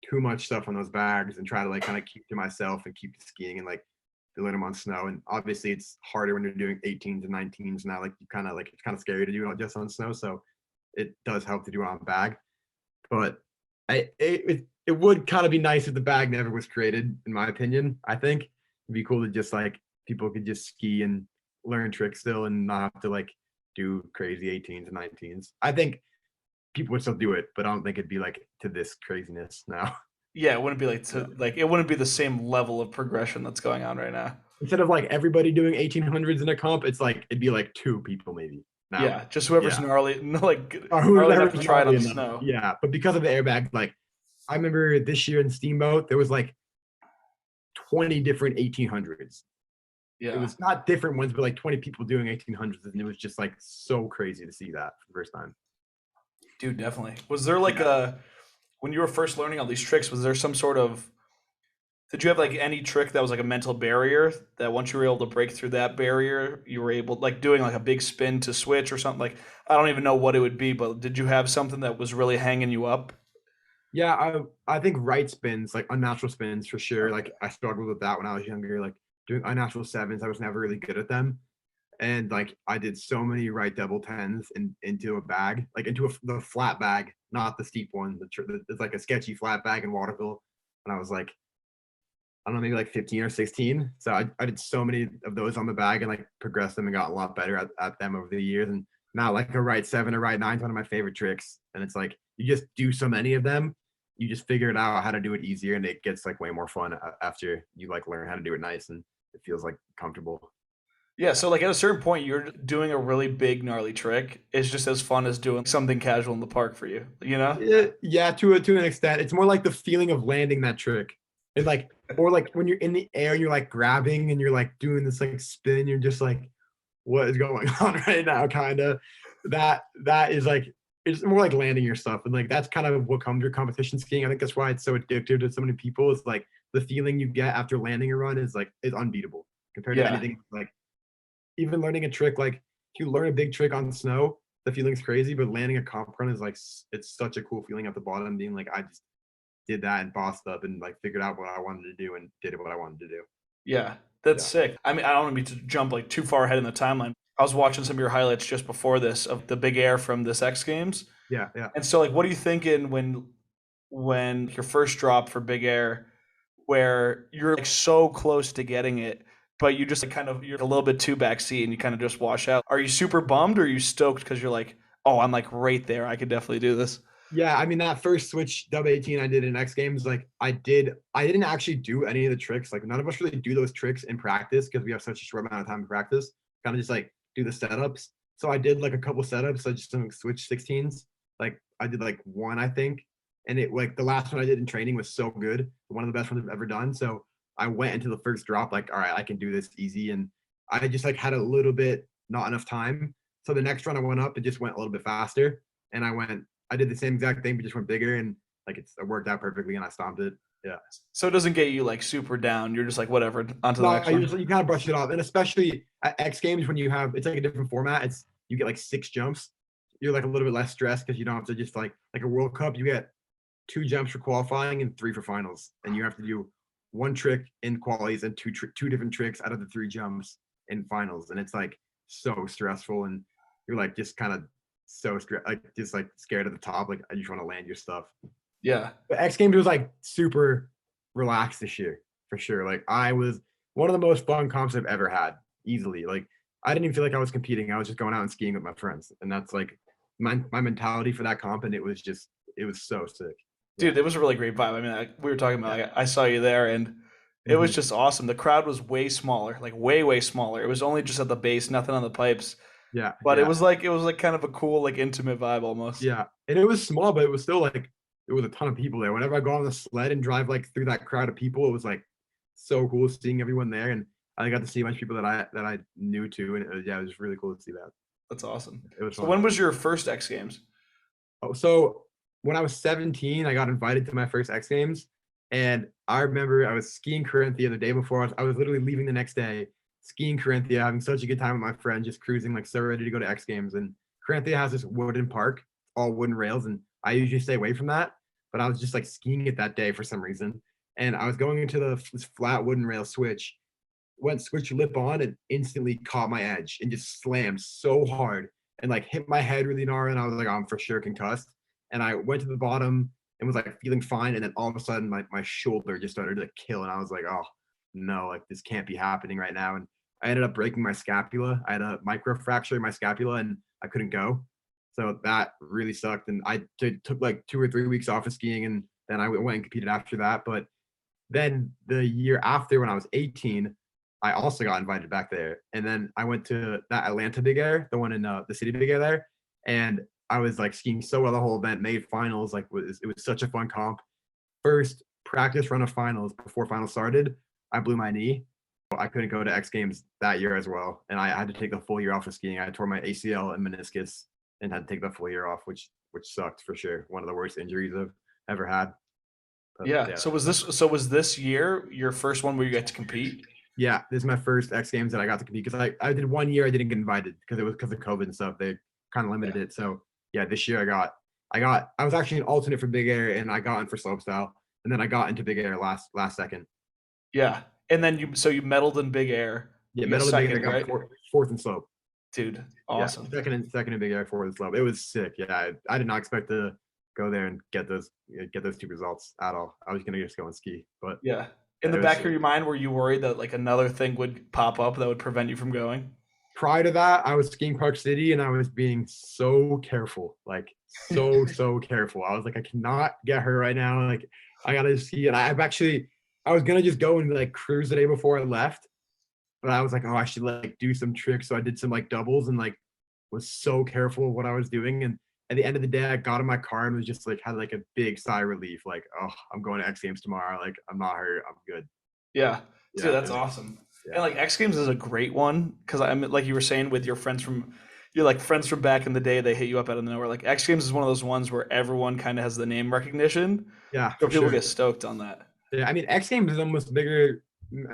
too much stuff on those bags and try to like kind of keep to myself and keep skiing and like learn them on snow. And obviously it's harder when you're doing 18s and 19s now. Like you kind of like it's kind of scary to do it just on snow. So it does help to do it on bag. But it would kind of be nice if the bag never was created, in my opinion. I think it'd be cool to just like people could just ski and learn tricks still and not have to like do crazy 18s and 19s. I think people would still do it, but I don't think it'd be like to this craziness now. Yeah, it wouldn't be like Yeah. to like it wouldn't be the same level of progression that's going on right now. Instead of like everybody doing 1800s in a comp, it's like it'd be like two people maybe now. Yeah, just whoever's Yeah. gnarly, like Or gnarly enough to whoever's try it gnarly on enough. snow. Yeah. But because of the airbag, like I remember this year in Steamboat, there was like 20 different 1800s. It Yeah, was not different ones, but like 20 people doing 1800s. And it was just like so crazy to see that for the first time. dude, definitely. Was there like Yeah. a when you were first learning all these tricks? Was there some sort of did you have like any trick that was like a mental barrier that once you were able to break through that barrier, you were able like doing like a big spin to switch or something like I don't even know what it would be, but did you have something that was really hanging you up? Yeah, I think right spins, like unnatural spins for sure. Okay. Like I struggled with that when I was younger. Like doing unnatural sevens, I was never really good at them. And like I did so many right double tens into a bag, like into the flat bag, not the steep one. It's like a sketchy flat bag in Waterville. And I was like, I don't know, maybe like 15 or 16. So I did so many of those on the bag and like progressed them and got a lot better at them over the years. And now like a right 7 or right 9 is one of my favorite tricks. And it's like you just do so many of them, you just figure it out how to do it easier, and it gets like way more fun after you like learn how to do it nice and it feels like comfortable. Yeah, so like at a certain point, you're doing a really big gnarly trick. It's just as fun as doing something casual in the park for you, you know? Yeah, yeah, to an extent. It's more like the feeling of landing that trick. And like, or like when you're in the air, you're like grabbing and you're like doing this like spin, you're just like, what is going on right now? Kind of. That is like it's more like landing your stuff. And like that's kind of what comes with competition skiing. I think that's why it's so addictive to so many people. It's like the feeling you get after landing a run is unbeatable compared to Yeah. anything like even learning a trick, like if you learn a big trick on snow, the feeling's crazy, but landing a comp run is like it's such a cool feeling at the bottom, being like I just did that and bossed up and like figured out what I wanted to do and did what I wanted to do. Yeah, that's Yeah, sick. I mean, I don't want me to jump like too far ahead in the timeline. I was watching some of your highlights just before this of the big air from this X Games. yeah, yeah. And so like what are you thinking when your first drop for big air where you're like so close to getting it, but you just like kind of you're a little bit too backseat and you kind of just wash out. Are you super bummed or are you stoked because you're like, oh, I'm like right there. I could definitely do this. Yeah, I mean that first switch dub 18 I did in X Games, like I didn't actually do any of the tricks. Like none of us really do those tricks in practice because we have such a short amount of time to practice. Kind of just like do the setups. So I did like a couple setups, I just some switch 16s. Like I did like one, I think. And it like the last one I did in training was so good. One of the best ones I've ever done. So I went into the first drop like, all right, I can do this easy. And I just like had a little bit not enough time. So the next run I went up, it just went a little bit faster. And I did the same exact thing, but just went bigger, and like it worked out perfectly, and I stomped it. Yeah. So it doesn't get you like super down. You're just like whatever, on to the No, next one. you kind of brush it off, and especially at X Games when you have it's like a different format. It's you get like 6 jumps. You're like a little bit less stressed because you don't have to just like a World Cup. You get 2 jumps for qualifying and 3 for finals, and you have to do one trick in qualies and two different tricks out of the 3 jumps in finals, and it's like so stressful, and you're like just kind of so stressed, like just like scared at the top. Like I just want to land your stuff. Yeah. But X Games was like super relaxed this year for sure. Like I was one of the most fun comps I've ever had, easily. Like I didn't even feel like I was competing. I was just going out and skiing with my friends, and that's like my mentality for that comp. And it was so sick. Yeah, Dude, it was a really great vibe. I mean, we were talking about yeah, like I saw you there and it was hmm just awesome. The crowd was way smaller, like way smaller. It was only just at the base, nothing on the pipes. yeah, But yeah, it was like kind of a cool, like intimate vibe almost. yeah. And it was small, but it was still like it was a ton of people there. Whenever I go on the sled and drive like through that crowd of people, it was like so cool seeing everyone there. And I got to see a bunch of people that I knew too, and yeah, it was really cool to see that. That's awesome. It was So fun. when was your first X Games? Oh, so when I was 17, I got invited to my first X Games, and I remember I was skiing Corinthia the day before. I was literally leaving the next day, skiing Corinthia, having such a good time with my friend, just cruising, like so ready to go to X Games. And Corinthia has this wooden park, all wooden rails, and I usually stay away from that. But I was just like skiing it that day for some reason, and I was going into this flat wooden rail switch, went switch lip on, and instantly caught my edge and just slammed so hard and like hit my head really gnarly. And I was like, oh, I'm for sure concussed. And I went to the bottom and was like feeling fine. And then all of a sudden, my shoulder just started to kill. And I was like, oh no, like this can't be happening right now. And I ended up breaking my scapula. I had a micro fracture in my scapula and I couldn't go. So that really sucked. And took like 2 or 3 weeks off of skiing. And then I went and competed after that. But then the year after, when I was 18, I also got invited back there. And then I went to that Atlanta Big Air, the one in the city Big Air there. And I was like skiing so well the whole event, made finals. Like it was such a fun comp. First practice run of finals before finals started, I blew my knee. I couldn't go to X Games that year as well. And I had to take the full year off of skiing. I tore my ACL and meniscus and had to take the full year off, which sucked for sure. One of the worst injuries I've ever had. But Yeah. yeah. Was this year your first one where you got to compete? Yeah, this is my first X Games that I got to compete because I did one year I didn't get invited because it was because of COVID and stuff. They kind of limited Yeah. it. So yeah, this year I was actually an alternate for Big Air and I got in for slopestyle and then I got into Big Air last second. Yeah. And then you medaled in big air. Yeah, You got medal in Big Air, second, got right? fourth in slope. Dude, Yeah, awesome. second in Big Air, fourth in slope. It was sick. Yeah, I did not expect to go there and get those 2 results at all. I was gonna just go and ski, but Yeah. In the It was back of your mind, were you worried that like another thing would pop up that would prevent you from going? prior to that, I was skiing Park City and I was being so careful, like so careful. I was like, I cannot get hurt right now. Like I gotta ski. And I was gonna just go and like cruise the day before I left, but I was like, oh, I should like do some tricks. So I did some like doubles and like was so careful of what I was doing. And at the end of the day, I got in my car and was just like had like a big sigh of relief, like, oh, I'm going to X Games tomorrow. Like I'm not hurt. I'm good. Yeah, dude, Yeah, that's awesome. And yeah. like X Games is a great one because I'm like you were saying with your friends from you're like friends from back in the day. They hit you up out of nowhere. Like X Games is one of those ones where everyone kind of has the name recognition, Yeah, so for people sure. get stoked on that. Yeah, I mean, X Games is almost bigger.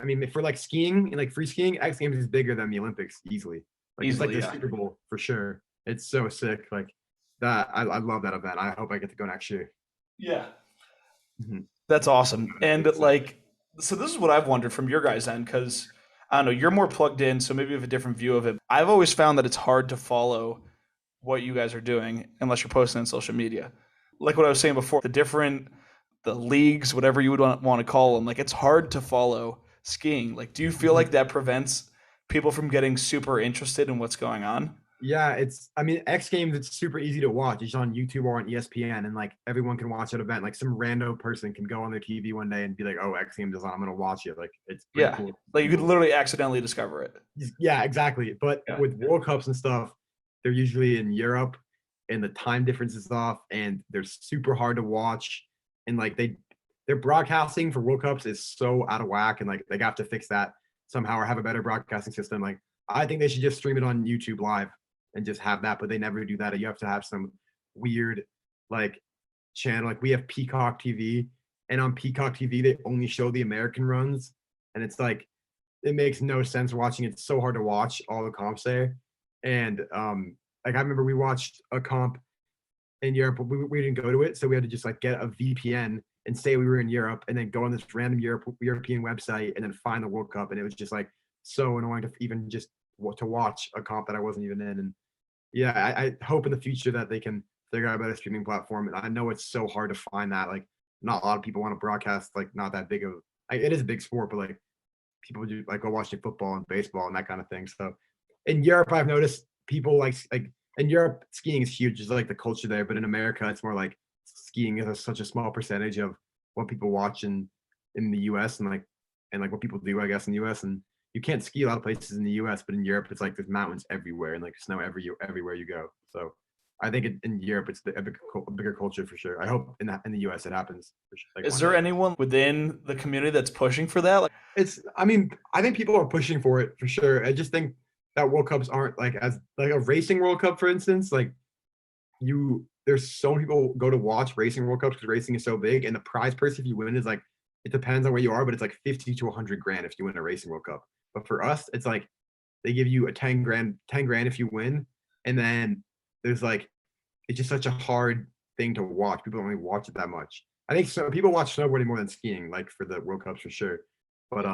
I mean, for like skiing, like free skiing, X Games is bigger than the Olympics easily. Like it's like Easily, the yeah, Super Bowl for sure. It's so sick. Like that, I love that event. I hope I get to go next year. yeah. Mhm. That's awesome. And It's sick. like, so this is what I've wondered from your guys' end, because I don't know, you're more plugged in, so maybe you have a different view of it. I've always found that it's hard to follow what you guys are doing unless you're posting on social media. Like what I was saying before, the leagues, whatever you would want to call them, like it's hard to follow skiing. Like, do you feel Mhm. like that prevents people from getting super interested in what's going on? Yeah, I mean, X Games, it's super easy to watch. It's on YouTube or on ESPN, and like everyone can watch that event. Like some random person can go on their TV one day and be like, "Oh, X Games is on. I'm gonna watch it." Like it's pretty Yeah. cool. Like you could People, literally accidentally discover it. yeah, exactly. But Yeah. with World Cups and stuff, they're usually in Europe, and the time difference is off, and they're super hard to watch. And like their broadcasting for World Cups is so out of whack, and like they have to fix that somehow or have a better broadcasting system. Like I think they should just stream it on YouTube Live and just have that, but they never do that. You have to have some weird like channel. Like we have Peacock TV, and on Peacock TV they only show the American runs, and it's like it makes no sense watching. It's so hard to watch all the comps there. And like I remember we watched a comp in Europe, but we didn't go to it. So we had to just like get a VPN and say we were in Europe and then go on this random European website and then find the World Cup. And it was just like so annoying to even just to watch a comp that I wasn't even in. And yeah, I hope in the future that they can figure out a better streaming platform. And I know it's so hard to find that. Like not a lot of people want to broadcast like not that big of like, it is a big sport, but like people do like go watching football and baseball and that kind of thing. So in Europe, I've noticed people like in Europe, skiing is huge, just like the culture there. But in America, it's more like skiing is such a small percentage of what people watch in the US and like what people do, I guess, in the US. And you can't ski a lot of places in the US, but in Europe, it's like there's mountains everywhere and like snow everywhere you go. So I think in Europe, it's a bigger culture for sure. I hope in the US it happens for sure, like Is one there day. anyone within the community that's pushing for that? Like, I mean, I think people are pushing for it for sure. I just think that World Cups aren't like as like a racing World Cup, for instance. Like there's so many people go to watch racing World Cups because racing is so big, and the prize purse if you win is like it depends on where you are, but it's like 50 to 100 grand if you win a racing World Cup. But for us, it's like they give you a 10 grand if you win, and then there's like it's just such a hard thing to watch. People don't really watch it that much. I think so. People watch snowboarding more than skiing, like for the World Cups for sure. But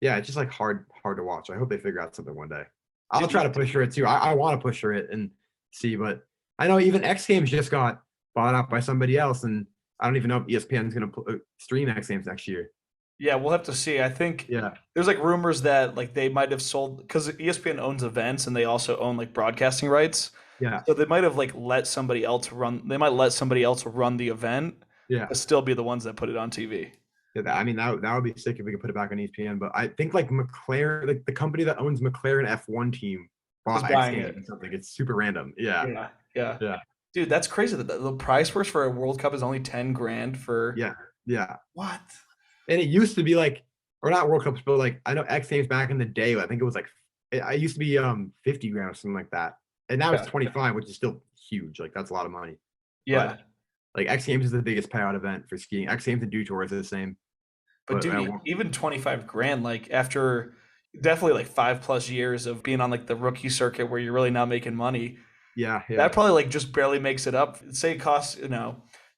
yeah, it's just like hard to watch. I hope they figure out something one day. I'll try dude, to push for it too. I want to push for it and see, but I know even X Games just got bought out by somebody else, and I don't even know if ESPN is going to stream X Games next year. yeah, we'll have to see. I think Yeah, there's like rumors that like they might have sold because ESPN owns events and they also own like broadcasting rights. yeah, So they might have like let somebody else run. They might let somebody else run the event, yeah. but still be the ones that put it on TV. Yeah, I mean that would be sick if we could put it back on ESPN. But I think like McLaren, like the company that owns McLaren F1 team, Is bought X buying Games it. or something. It's super random. Yeah, Yeah, yeah, yeah, dude, that's crazy. That the price purse for a World Cup is only 10 grand for yeah, yeah. what? And it used to be like, or not World Cups, but like I know X Games back in the day. I think it was like I used to be 50 grand or something like that, and now it's Yeah, 25, which is still huge. Like that's a lot of money. But yeah. like X Games is the biggest payout event for skiing. X Games and Dew Tours are the same. But But dude, even 25 grand, like after definitely like 5 plus years of being on like the rookie circuit where you're really not making money, yeah, that yeah, probably like just barely makes it up. Say it costs,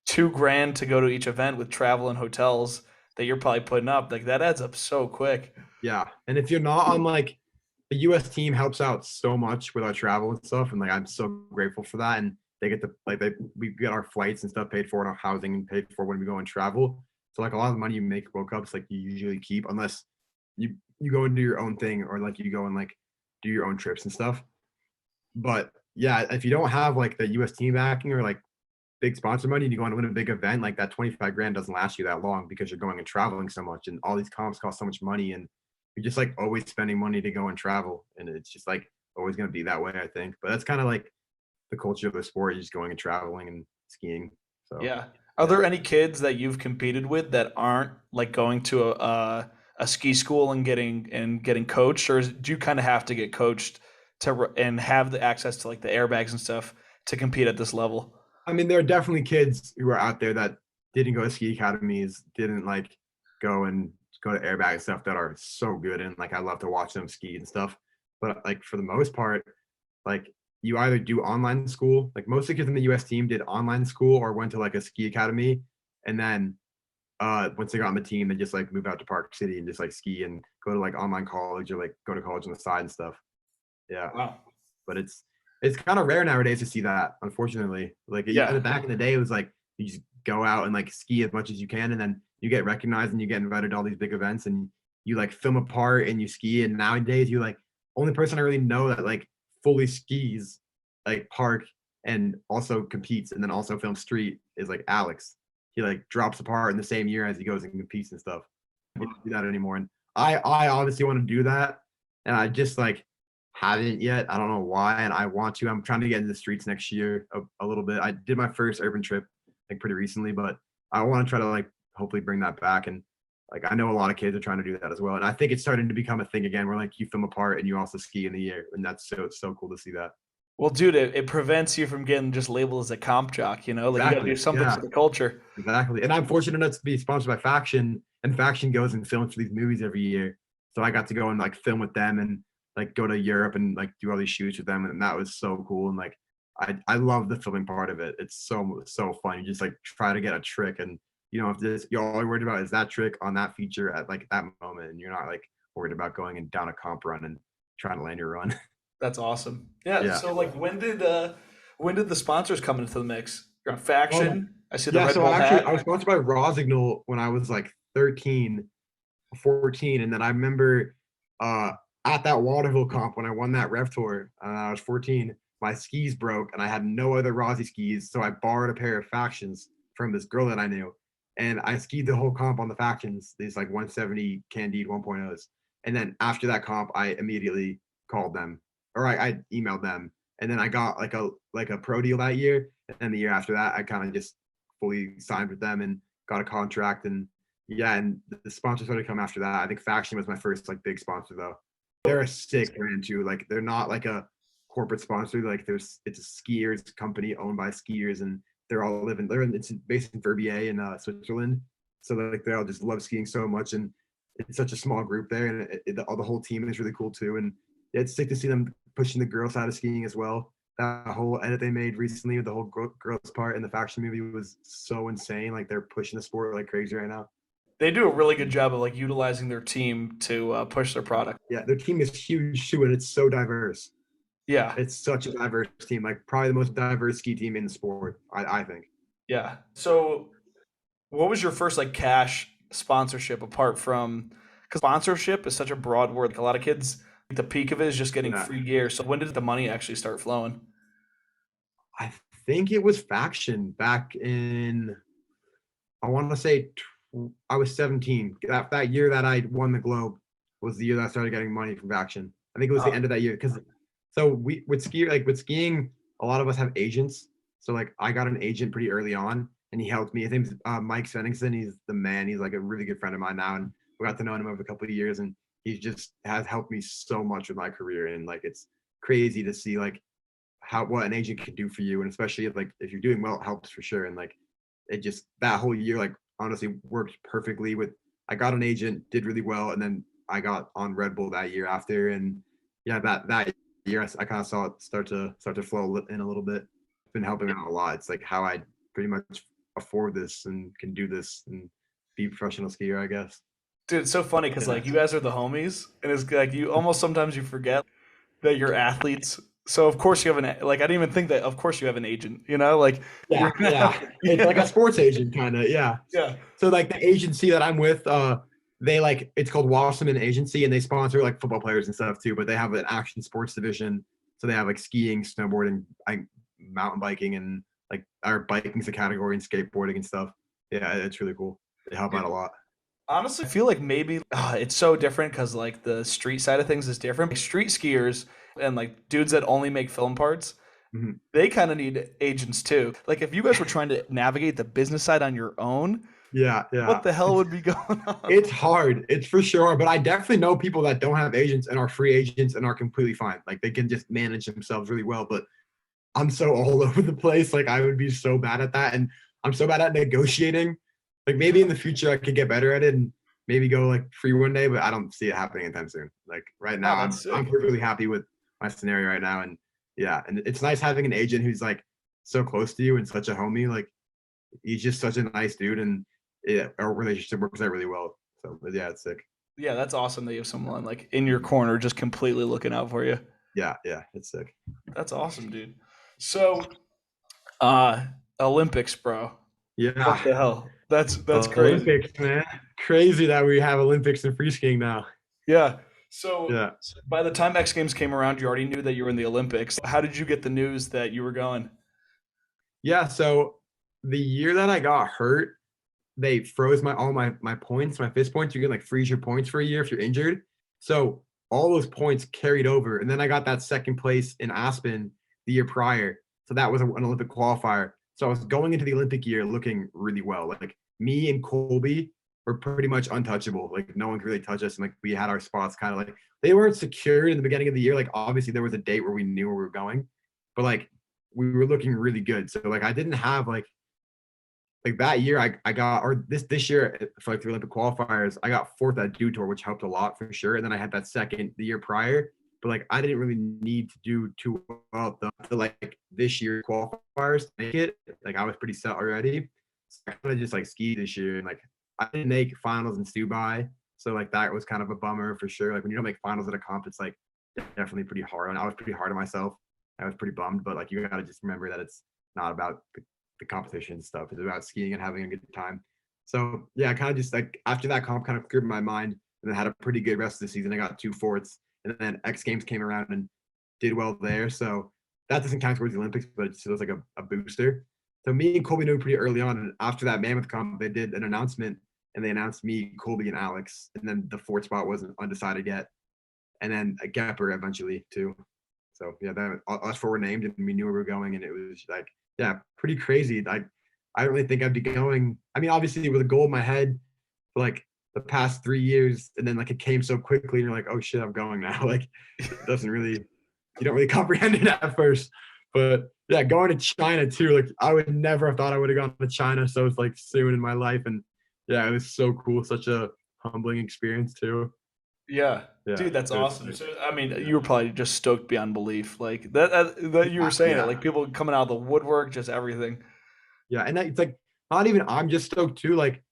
2 grand to go to each event with travel and hotels that you're probably putting up. Like that adds up so quick. yeah. And if you're not on like the US team helps out so much with our travel and stuff, and like I'm so grateful for that. And they get we get our flights and stuff paid for and our housing and paid for when we go and travel. So like a lot of the money you make at World Cups, like you usually keep unless you go and do your own thing or like you go and like do your own trips and stuff. But yeah, if you don't have like the US team backing or like big sponsor money and you go on to win a big event, like that 25 grand doesn't last you that long because you're going and traveling so much and all these comps cost so much money and you're just like always spending money to go and travel. And it's just like always going to be that way, I think. But that's kind of like the culture of the sport, just going and traveling and skiing. So Yeah. Are yeah. there any kids that you've competed with that aren't like going to a ski school and getting coached, or do you kind of have to get coached and have the access to like the airbags and stuff to compete at this level? I mean, there are definitely kids who are out there that didn't go to ski academies, didn't like go to airbag and stuff that are so good. And like, I love to watch them ski and stuff. But like, for the most part, like you either do online school, like most of the kids in the US team did online school or went to like a ski academy. And then once they got on the team, they just like move out to Park City and just like ski and go to like online college or like go to college on the side and stuff. Yeah. Wow. But it's kind of rare nowadays to see that, unfortunately. Like Yeah. back in the day, it was like you just go out and like ski as much as you can, and then you get recognized and you get invited to all these big events, and you like film a part and you ski. And nowadays, you like only person I really know that like fully skis, like park and also competes and then also films street is like Alex. He like drops a part in the same year as he goes and competes and stuff. I don't do that anymore, and I obviously want to do that, and I just like haven't yet. I don't know why, and I want to. I'm trying to get into the streets next year a little bit. I did my first urban trip like pretty recently, but I want to try to like hopefully bring that back. And like I know a lot of kids are trying to do that as well, and I think it's starting to become a thing again, where like you film a part and you also ski in the air, and that's so cool to see that. Well, dude, it prevents you from getting just labeled as a comp jock, you know? Like you got to do Exactly. something Yeah. for the culture. Exactly. And I'm fortunate enough to be sponsored by Faction, and Faction goes and films for these movies every year. So I got to go and like film with them and like go to Europe and like do all these shoots with them. And that was so cool. And like, I love the filming part of it. It's so fun. You just like try to get a trick and you know, if this, you're all worried about is that trick on that feature at like that moment. And you're not like worried about going and down a comp run and trying to land your run. That's awesome. Yeah. Yeah. So like when did the sponsors come into the mix? You're on Um, Faction. I see the yeah. Red So Bull I hat. was sponsored by Rosignol when I was like 13 14, and then I remember uh, at that Waterville comp when I won that Rev Tour, I was 14. My skis broke, and I had no other Rossi skis, so I borrowed a pair of Factions from this girl that I knew, and I skied the whole comp on the Factions, these like 170 Candide 1.0s. And then after that comp, I immediately called them, or I emailed them, and then I got like a pro deal that year, and then the year after that, I kind of just fully signed with them and got a contract and yeah, and the sponsors started to come after that. I think Faction was my first like big sponsor though. They're a sick brand too. Like they're not like a corporate sponsor. Like it's a skiers company owned by skiers, and they're all living. It's based in Verbier in Switzerland. So like they all just love skiing so much, and it's such a small group there, and the whole team is really cool too. And it's sick to see them pushing the girls side of skiing as well. That whole edit they made recently with the whole girls part in the Faction movie was so insane. Like they're pushing the sport like crazy right now. They do a really good job of like utilizing their team to push their product. Yeah, their team is huge too, and it's so diverse. Yeah. It's such a diverse team, like probably the most diverse ski team in the sport, I think. Yeah. So what was your first like cash sponsorship apart from because sponsorship is such a broad word. Like a lot of kids, the peak of it is just getting Yeah, free gear. So when did the money actually start flowing? I think it was Faction back in, I want to say I was 17. That year that I won the Globe was the year that I started getting money from Faction. I think it was the Oh, end of that year because so we with skiing, a lot of us have agents. So like I got an agent pretty early on, and he helped me. His name's Mike Svenningson. He's the man. He's like a really good friend of mine now, and we got to know him over a couple of years, and he just has helped me so much with my career. And like it's crazy to see like how what an agent can do for you, and especially like if you're doing well, it helps for sure. And like it just that whole year like honestly worked perfectly with I got an agent, did really well, and then I got on Red Bull that year after, and yeah, that year I kind of saw it start to flow in a little bit. It's been helping out a lot. It's like how I pretty much afford this and can do this and be a professional skier, I guess. dude, it's so funny because Yeah. like you guys are the homies, and it's like you almost sometimes you forget that you're athletes So of course you have like I didn't even think that. Of course you have an agent. You know, like you're Yeah, gonna yeah. have It's like a yeah sports agent kind of, yeah. yeah. So like the agency that I'm with, they like it's called Wasserman Agency, and they sponsor like football players and stuff too. But they have an action sports division, so they have like skiing, snowboarding, like mountain biking, and like our biking's a category, and skateboarding and stuff. Yeah, it's really cool. They help out a lot. Honestly, I feel like maybe it's so different because like the street side of things is different. Like, street skiers and like dudes that only make film parts, Mhm. they kind of need agents too. Like if you guys were trying to navigate the business side on your own, Yeah, what yeah. the hell would be going on? It's hard. It's for sure. But I definitely know people that don't have agents and are free agents and are completely fine. Like they can just manage themselves really well. But I'm so all over the place. Like I would be so bad at that. And I'm so bad at negotiating. Like maybe in the future I could get better at it and maybe go like free one day, but I don't see it happening anytime soon. Like right No, now that's I'm sick. perfectly happy with my scenario right now. And yeah, and it's nice having an agent who's like so close to you and such a homie. Like he's just such a nice dude and yeah, our relationship works out really well. So but yeah, it's sick. Yeah, that's awesome that you have someone like in your corner just completely looking out for you. Yeah, yeah, it's sick. That's awesome, dude. So, uh, Olympics, bro. What Yeah. the hell? That's crazy. Olympics, man. Crazy that we have Olympics and free skiing now. Yeah. So Yeah. by the time X Games came around, you already knew that you were in the Olympics. How did you get the news that you were going? Yeah. So the year that I got hurt, they froze all my points, my FIS points. You can like freeze your points for a year if you're injured. So all those points carried over. And then I got that second place in Aspen the year prior. So that was an Olympic qualifier. So I was going into the Olympic year looking really well. Like me and Colby were pretty much untouchable. Like no one could really touch us. And like we had our spots kind of like they weren't secured in the beginning of the year. Like obviously there was a date where we knew where we were going, but like we were looking really good. So like I didn't have like that year I got or this year for like the Olympic qualifiers, I got fourth at Dew Tour, which helped a lot for sure. And then I had that second the year prior, but like I didn't really need to do too well to like this year qualifiers to make it. Like I was pretty set already. So I kind of just like skied this year and like I didn't make finals in Dubai. So like that was kind of a bummer for sure. Like when you don't make finals at a comp, it's like definitely pretty hard. And I was pretty hard on myself. I was pretty bummed, but like you gotta just remember that it's not about the competition stuff. It's about skiing and having a good time. So yeah, I kind of just like after that comp kind of cleared my mind and then had a pretty good rest of the season. I got two fourths and then X Games came around and did well there. So that doesn't count towards the Olympics, but it feels like a booster. So me and Colby knew pretty early on. And after that Mammoth comp, they did an announcement and they announced me, Colby, and Alex. And then the fourth spot wasn't undecided yet. And then a Gapper eventually too. So yeah, that us four were named and we knew where we were going. And it was like, yeah, pretty crazy. I don't really think I'd be going. I mean, obviously with a goal in my head for like the past 3 years, and then like it came so quickly, and you're like, oh shit, I'm going now. Like it doesn't really, you don't really comprehend it at first. But yeah, going to China too. Like I would never have thought I would have gone to China so it's like soon in my life, and yeah, it was so cool. Such a humbling experience too. Yeah, Yeah, dude, that's it was awesome. sick. So, I mean, Yeah, you were probably just stoked beyond belief, like that you were saying it, yeah. like people coming out of the woodwork, just everything. Yeah, and it's like not even I'm just stoked too. Like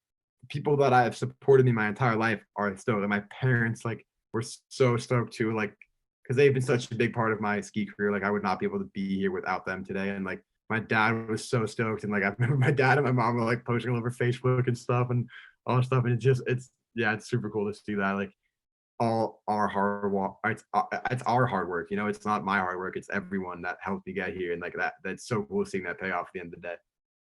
people that I have supported me my entire life are stoked. And my parents like were so stoked too, like because they've been such a big part of my ski career. Like I would not be able to be here without them today. And like my dad was so stoked, and like I remember my dad and my mom were like posting all over Facebook and stuff and all that stuff. And it's yeah, it's super cool to see that. Like all our hard work, it's our hard work. You know, it's not my hard work. It's everyone that helped me get here, and like that's so cool seeing that pay off at the end of the day.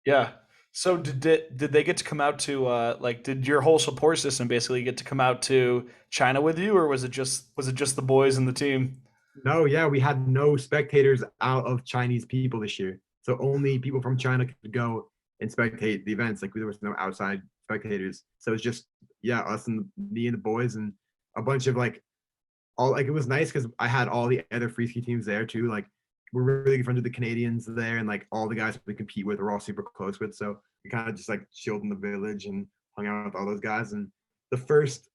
Yeah. So did they get to come out to like did your whole support system basically get to come out to China with you, or was it just the boys and the team? No, yeah, we had no spectators out of Chinese people this year. So only people from China could go and spectate the events. Like there was no outside spectators. So it's just yeah, us and me and the boys and a bunch of like all like it was nice because I had all the other free ski teams there too. Like we're really good friends with the Canadians there and like all the guys we compete with we're all super close with. So we kind of just like chilled in the village and hung out with all those guys. And the first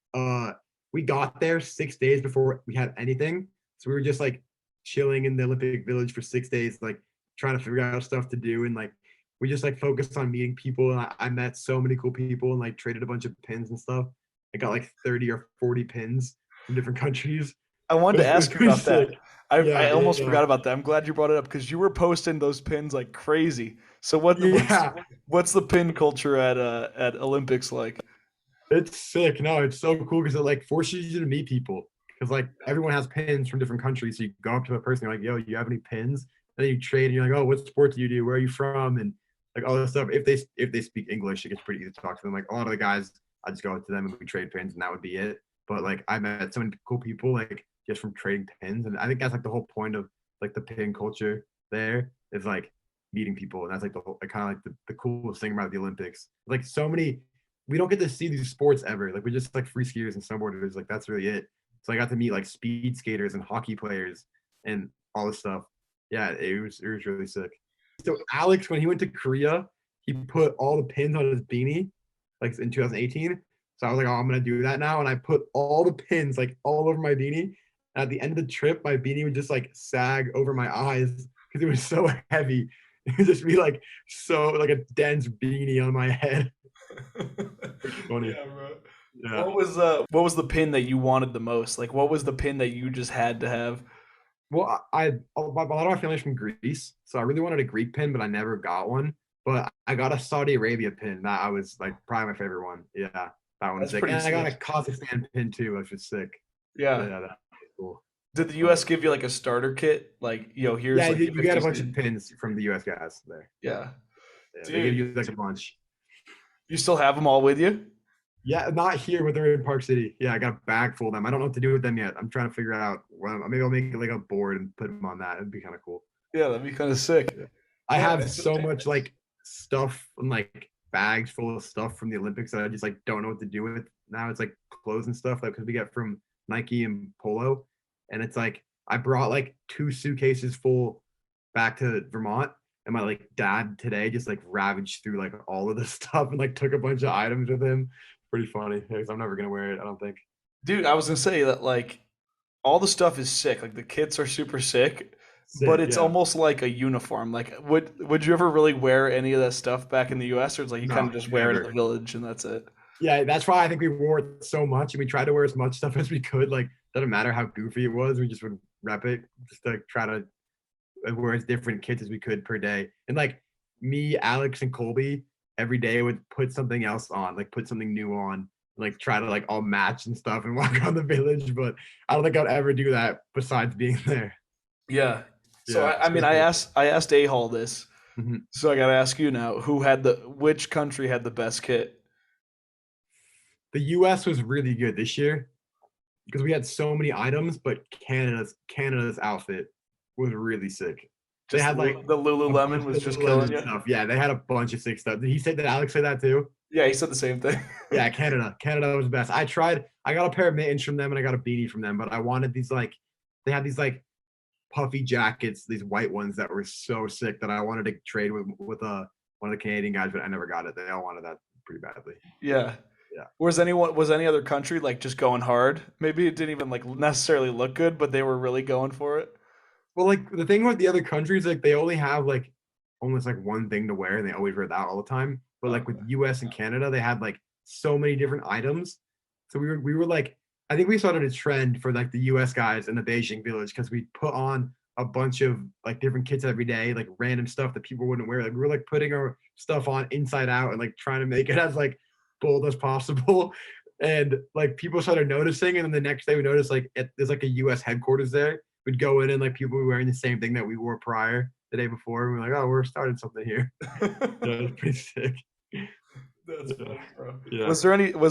we got there 6 days before we had anything. So we were just like chilling in the Olympic Village for 6 days, like trying to figure out stuff to do. And like we just like focused on meeting people. And I met so many cool people and like traded a bunch of pins and stuff. I got like 30 or 40 pins from different countries. I wanted to It was ask you pretty about that. sick. I Yeah, almost yeah, forgot about that. I'm glad you brought it up because you were posting those pins like crazy. So yeah. what's the pin culture at Olympics like? It's sick. No, it's so cool because it like forces you to meet people. Because like everyone has pins from different countries. So you go up to a person, you're like, yo, you have any pins? And then you trade and you're like, oh, what sport do you do? Where are you from? And like all this stuff. If they speak English, it gets pretty easy to talk to them. Like a lot of the guys, I just go up to them and we trade pins and that would be it. But like I met so many cool people like just from trading pins. And I think that's like the whole point of like the pin culture there is like meeting people. And that's like the whole like, kind of like the coolest thing about the Olympics. Like so many we don't get to see these sports ever. Like we're just like free skiers and snowboarders. Like that's really it. So I got to meet like speed skaters and hockey players and all this stuff. Yeah, it was really sick. So Alex, when he went to Korea, he put all the pins on his beanie, like in 2018. So I was like, oh, I'm gonna do that now, and I put all the pins like all over my beanie. And at the end of the trip, my beanie would just like sag over my eyes because it was so heavy. It would just be like so like a dense beanie on my head. Pretty funny. Yeah, bro. Yeah. What was the pin that you wanted the most? Like what was the pin that you just had to have? Well, a lot of my family's from Greece, so I really wanted a Greek pin, but I never got one. But I got a Saudi Arabia pin. That I was like probably my favorite one. Yeah, that one's That's sick. And pretty I got a sick. Kazakhstan pin too, which was sick. Yeah. Yeah, that's cool. Did the But US give you like a starter kit? Like, here's yeah, like you get 50 a bunch of pin. pins from the U.S. guys there. Yeah. Yeah, they give Dude, you like a bunch. you still have them all with you? Yeah, not here, but they're in Park City. Yeah, I got a bag full of them. I don't know what to do with them yet. I'm trying to figure out. Well, maybe I'll make like a board and put them on that. It'd be kind of cool. Yeah, that'd be kind of sick. Yeah. I Yeah, have so much like stuff and like bags full of stuff from the Olympics that I just like don't know what to do with now. It's like clothes and stuff like because we get from Nike and Polo, and it's like I brought like 2 suitcases full back to Vermont, and my like dad today just like ravaged through like all of this stuff and like took a bunch of items with him. Pretty funny because I'm never gonna wear it. I don't think. dude, I was gonna say that like all the stuff is sick. Like the kits are super sick, but Sick, it's yeah. almost like a uniform. Like would you ever really wear any of that stuff back in the US, or it's like you kind No, of just wear it at the never. village and that's it? Yeah, that's why I think we wore it so much and we tried to wear as much stuff as we could. Like, doesn't matter how goofy it was, we just would rep it just to try to wear as different kits as we could per day. And like me, Alex, and Colby every day would put something else on, like put something new on, like try to like all match and stuff and walk around the village. But I don't think I'd ever do that besides being there. Yeah. So Yeah, I it's mean pretty cool. I asked A Hall this. Mhm. So I gotta ask you now, which country had the best kit? The US was really good this year because we had so many items, but Canada's outfit was really sick. They Just had like The a bunch Lululemon was of just Lululemon killing you? stuff. Yeah, they had a bunch of sick stuff. Did he say that Alex said that too? Yeah, he said the same thing. Yeah, Canada. Canada was the best. I got a pair of mittens from them and I got a beanie from them, but I wanted these like they had these like puffy jackets, these white ones that were so sick that I wanted to trade with one of the Canadian guys, but I never got it. They all wanted that pretty badly. Yeah. Yeah. Was any other country like just going hard? Maybe it didn't even like necessarily look good, but they were really going for it. Well, like the thing with the other countries, like they only have like almost like one thing to wear, and they always wear that all the time. But like with Okay. U.S. and Canada, they had like so many different items. So we were like, I think we started a trend for like the U.S. guys in the Beijing village because we put on a bunch of like different kits every day, like random stuff that people wouldn't wear. Like we were like putting our stuff on inside out and like trying to make it as like bold as possible. And like people started noticing, and then the next day we noticed like there's like a U.S. headquarters there. We'd go in and like people were wearing the same thing that we wore prior the day before. And we're like, oh, we're starting something here. Yeah, it was pretty sick. That's Yeah. funny, bro. Yeah. Was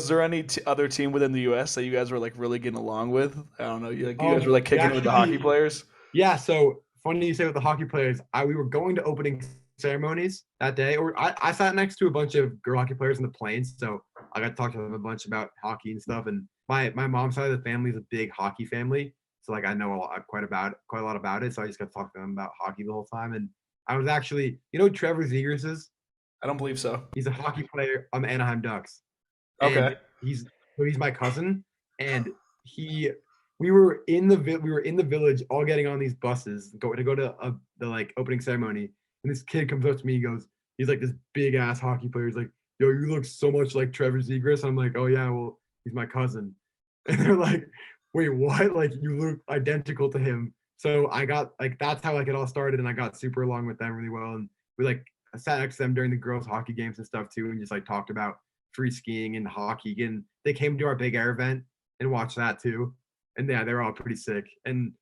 there any other team within the U.S. that you guys were like really getting along with? I don't know. You guys were like We kicking it with the hockey actually, players. yeah. So funny you say with the hockey players. We were going to opening ceremonies that day, or I sat next to a bunch of girl hockey players in the planes, so I got to talk to them a bunch about hockey and stuff. And my mom's side of the family is a big hockey family, so like I know quite a lot about it. So I just got to talk to them about hockey the whole time. And I was actually, Trevor Zegers is. I don't believe so. He's a hockey player on the Anaheim Ducks, and Okay. he's my cousin, and he we were in the village all getting on these buses to go to the like opening ceremony, and this kid comes up to me, he's like this big ass hockey player. He's like, "Yo, you look so much like Trevor Zegras." I'm like, "Oh yeah, well he's my cousin," and they're like, wait, what? Like you look identical to him. So I got like that's how like it all started, and I got super along with them really well. And we like sat next to them during the girls' hockey games and stuff too, and just like talked about free skiing and hockey. And they came to our big air event and watched that too. And yeah, they were all pretty sick. And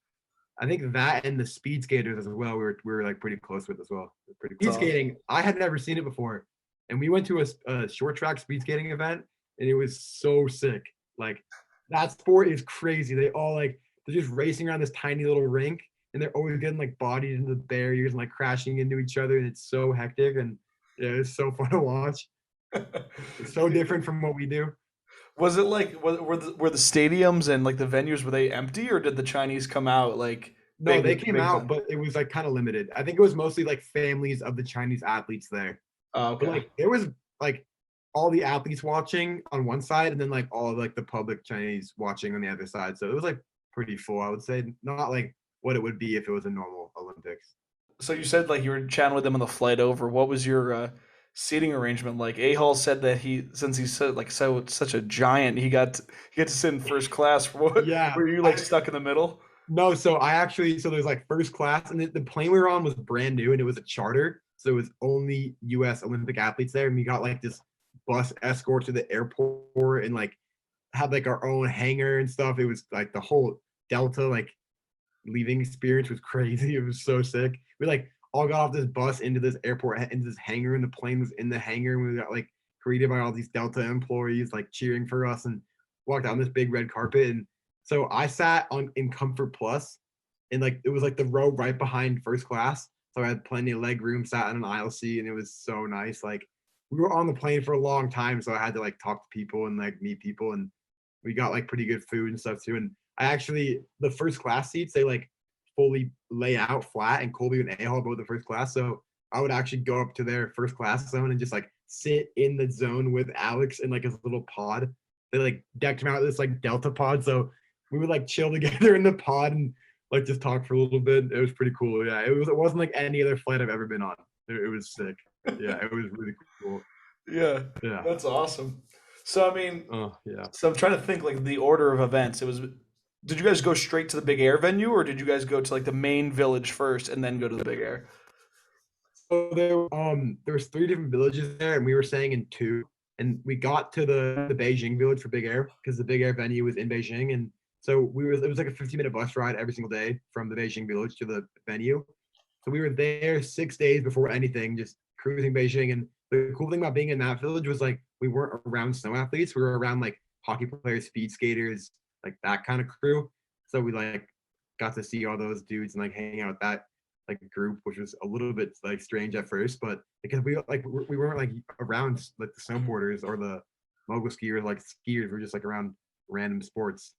I think that and the speed skaters as well, we were like pretty close with as well. Pretty It's speed awesome. skating. I had never seen it before, and we went to a short track speed skating event, and it was so sick. Like that sport is crazy. They all like they're just racing around this tiny little rink, and they're always getting like bodied into the barriers and like crashing into each other, and it's so hectic. And yeah, it's so fun to watch. It's so different from what we do. Was it like were the stadiums and like the venues were they empty or did the Chinese come out like No, big they came big out, time? but it was like kind of limited. I think it was mostly like families of the Chinese athletes there. Oh, But okay. like there was like all the athletes watching on one side and then like all of, like the public Chinese watching on the other side. So it was like pretty full, I would say. Not like what it would be if it was a normal Olympics. So you said like you were chatting with them on the flight over. What was your seating arrangement like? A Hall said that he since he's so like so such a giant, he got to sit in first class. What Yeah. were you like stuck in the middle? No, so I actually so there's like first class and the plane we were on was brand new and it was a charter. So it was only US Olympic athletes there. And we got like this bus escort to the airport and like had like our own hangar and stuff. It was like the whole Delta like leaving experience was crazy. It was so sick. We like all got off this bus into this airport into this hangar, and the plane was in the hangar. And we got like greeted by all these Delta employees like cheering for us, and walked down this big red carpet. And so I sat on in Comfort Plus, and like it was like the row right behind first class. So I had plenty of leg room, sat in an aisle seat, and it was so nice. Like we were on the plane for a long time, so I had to like talk to people and like meet people, and we got like pretty good food and stuff too. And I actually the first class seats they like fully lay out flat, and Colby and A Hall both the first class. So I would actually go up to their first class zone and just like sit in the zone with Alex in like his little pod. They like decked him out this like Delta pod, so we would like chill together in the pod and like just talk for a little bit. It was pretty cool. Yeah, it wasn't like any other flight I've ever been on. It was sick. Yeah, it was really cool. Yeah, Yeah. that's awesome. So I mean, Oh yeah. so I'm trying to think like the order of events. It was did you guys go straight to the big air venue or did you guys go to like the main village first and then go to the big air? So there was three different villages there, and we were staying in two. And we got to the Beijing village for Big Air because the Big Air venue was in Beijing, and so we were it was like a 15-minute bus ride every single day from the Beijing village to the venue. So we were there 6 days before anything, just cruising Beijing. And the cool thing about being in that village was like we weren't around snow athletes, we were around like hockey players, speed skaters, like that kind of crew. So we like got to see all those dudes and like hang out with that like group, which was a little bit like strange at first, but because we weren't like around like the snowboarders or the mogul skiers, like skiers were just like around random sports.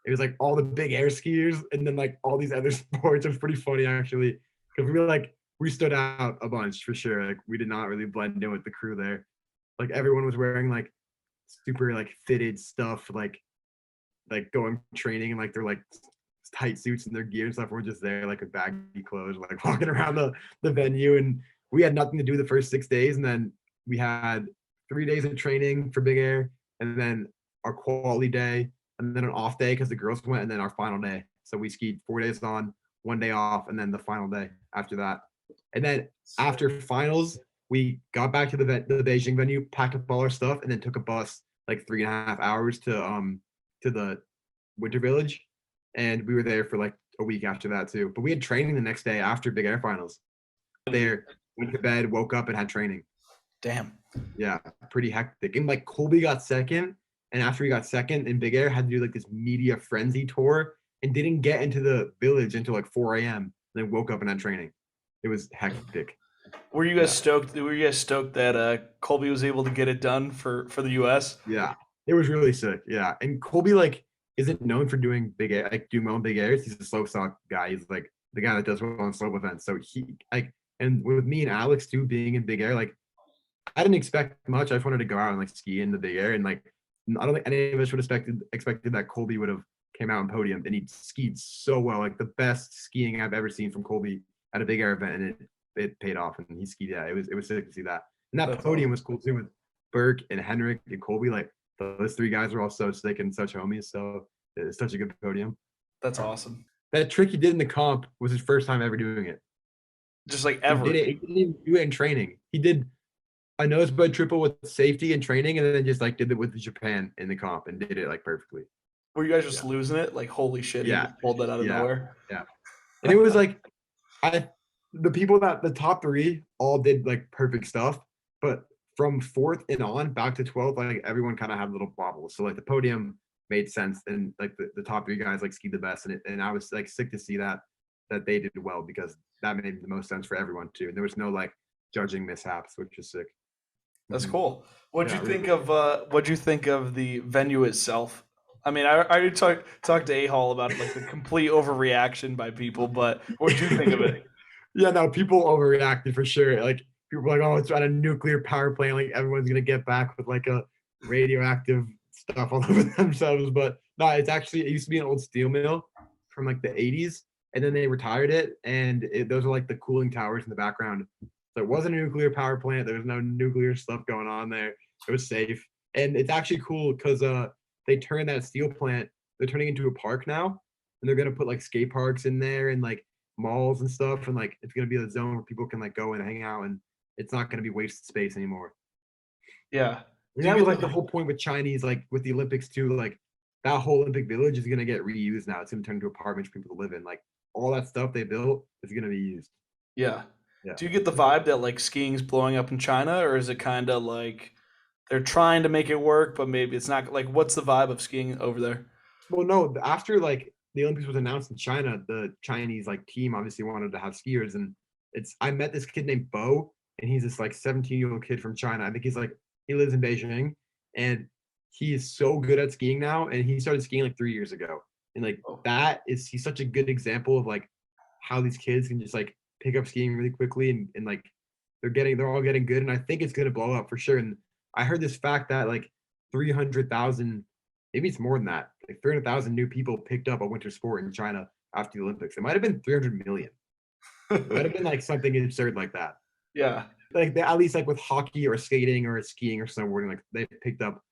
It was like all the big air skiers and then like all these other sports. It was pretty funny actually because we were like we stood out a bunch for sure. Like we did not really blend in with the crew there. Like everyone was wearing like super like fitted stuff, like going training and like they're like tight suits and their gear and stuff. We're just there like with baggy clothes, like walking around the venue. And we had nothing to do the first 6 days. And then we had 3 days of training for Big Air, and then our quality day, and then an off day because the girls went, and then our final day. So we skied 4 days on, 1 day off, and then the final day after that. And then after finals, we got back to the Beijing venue, packed up all our stuff, and then took a bus like 3.5 hours to the Winter Village, and we were there for like a week after that too. But we had training the next day after Big Air finals. There, went to bed, woke up, and had training. Damn. Yeah, pretty hectic. And like Colby got second, and after he got second in Big Air, had to do like this media frenzy tour, and didn't get into the village until like 4 a.m. Then woke up and had training. It was hectic. Were you guys Yeah, stoked? Were you guys stoked that Colby was able to get it done for the U.S.? yeah, it was really sick. Yeah, and Colby like isn't known for doing big air, like doing well in big airs. He's a slope stock guy. He's like the guy that does well on slope events. So he like, and with me and Alex too being in big air, like I didn't expect much. I just wanted to go out and like ski in the big air, and like I don't think any of us would have expected that Colby would have came out on podium, and he skied so well, like the best skiing I've ever seen from Colby at a big air event, and it paid off, and he skied. Yeah, it was sick to see that, and that That's podium awesome. was cool too with Burke and Henrik and Colby. Like those three guys were all so sick and such homies. So It's such a good podium. That's awesome. That trick he did in the comp was his first time ever doing it. Just like He ever. did it. He didn't even do it in training. He did a nosebud triple with safety and training, and then just like did it with Japan in the comp and did it like perfectly. Were you guys just losing it? Like, holy shit, he Yeah, just pulled that out of yeah, nowhere. yeah. And it was like the people that the top three all did like perfect stuff, but from fourth and on back to 12th, like everyone kind of had little bobbles. So like the podium made sense, and like the top three guys like skied the best, and I was like sick to see that they did well because that made the most sense for everyone too. And there was no like judging mishaps, which is sick. That's cool. What'd Yeah, you really think of what'd you think of the venue itself? I mean, I already talked to A Hall about like the complete overreaction by people, but what'd you think of it? Yeah, no, people overreacted for sure. Like people were like, "Oh, it's at a nuclear power plant. Like everyone's gonna get back with like a radioactive stuff all over themselves." But no, it's actually it used to be an old steel mill from like the '80s, and then they retired it, and those are like the cooling towers in the background. So it wasn't a nuclear power plant. There was no nuclear stuff going on there. It was safe, and it's actually cool because they turned that steel plant. They're turning into a park now, and they're gonna put like skate parks in there and like malls and stuff, and like it's gonna be a zone where people can like go and hang out, and it's not gonna be wasted space anymore. Yeah. And Do you that was get like the the whole point with Chinese, like with the Olympics too. Like that whole Olympic Village is gonna get reused now. It's gonna turn into apartments for people to live in. Like all that stuff they built is gonna be used. yeah. Yeah. Do you get the vibe that like skiing's blowing up in China, or is it kind of like they're trying to make it work, but maybe it's not like what's the vibe of skiing over there? Well, no, after like the Olympics was announced in China, the Chinese like team obviously wanted to have skiers, and it's I met this kid named Bo, and he's this like 17-year-old kid from China. I think he's like he lives in Beijing, and he is so good at skiing now, and he started skiing like 3 years ago, and like Oh, he's such a good example of like how these kids can just like pick up skiing really quickly, and like they're all getting good, and I think it's gonna blow up for sure. And I heard this fact that like 300,000, maybe it's more than that, like 300,000 new people picked up a winter sport in China after the Olympics. It might have been 300 million. It might have been like something absurd like that. yeah. Like at least like with hockey or skating or skiing or snowboarding, like they picked up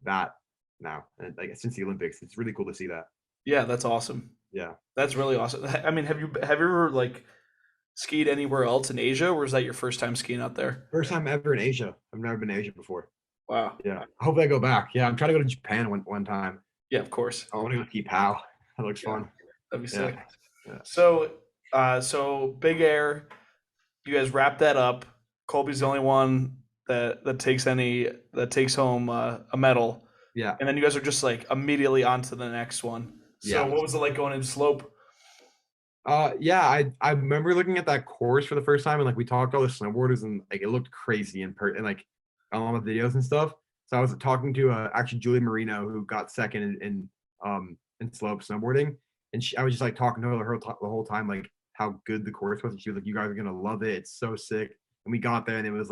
that now, and like since the Olympics, it's really cool to see that. Yeah, that's awesome. Yeah. That's really awesome. I mean, have you ever like skied anywhere else in Asia, or was that your first time skiing out there? First time ever in Asia. I've never been to Asia before. Wow. Yeah. I hope I go back. Yeah, I'm trying to go to Japan one time. Yeah, of course. I want to go ski POW. That looks Yeah, fun. that'd be Yeah. sick. Yeah. So Big Air, you guys wrap that up. Colby's the only one that takes home a medal, Yeah. and then you guys are just like immediately on to the next one. So Yeah. what was it like going into slope? Yeah, I remember looking at that course for the first time, and like we talked to all the snowboarders, and like it looked crazy and like on all the videos and stuff. So I was talking to actually Julie Marino, who got second in slope snowboarding, and I was just like talking to her the whole time, like how good the course was, and she was like, "You guys are gonna love it. It's so sick." And we got there, and it was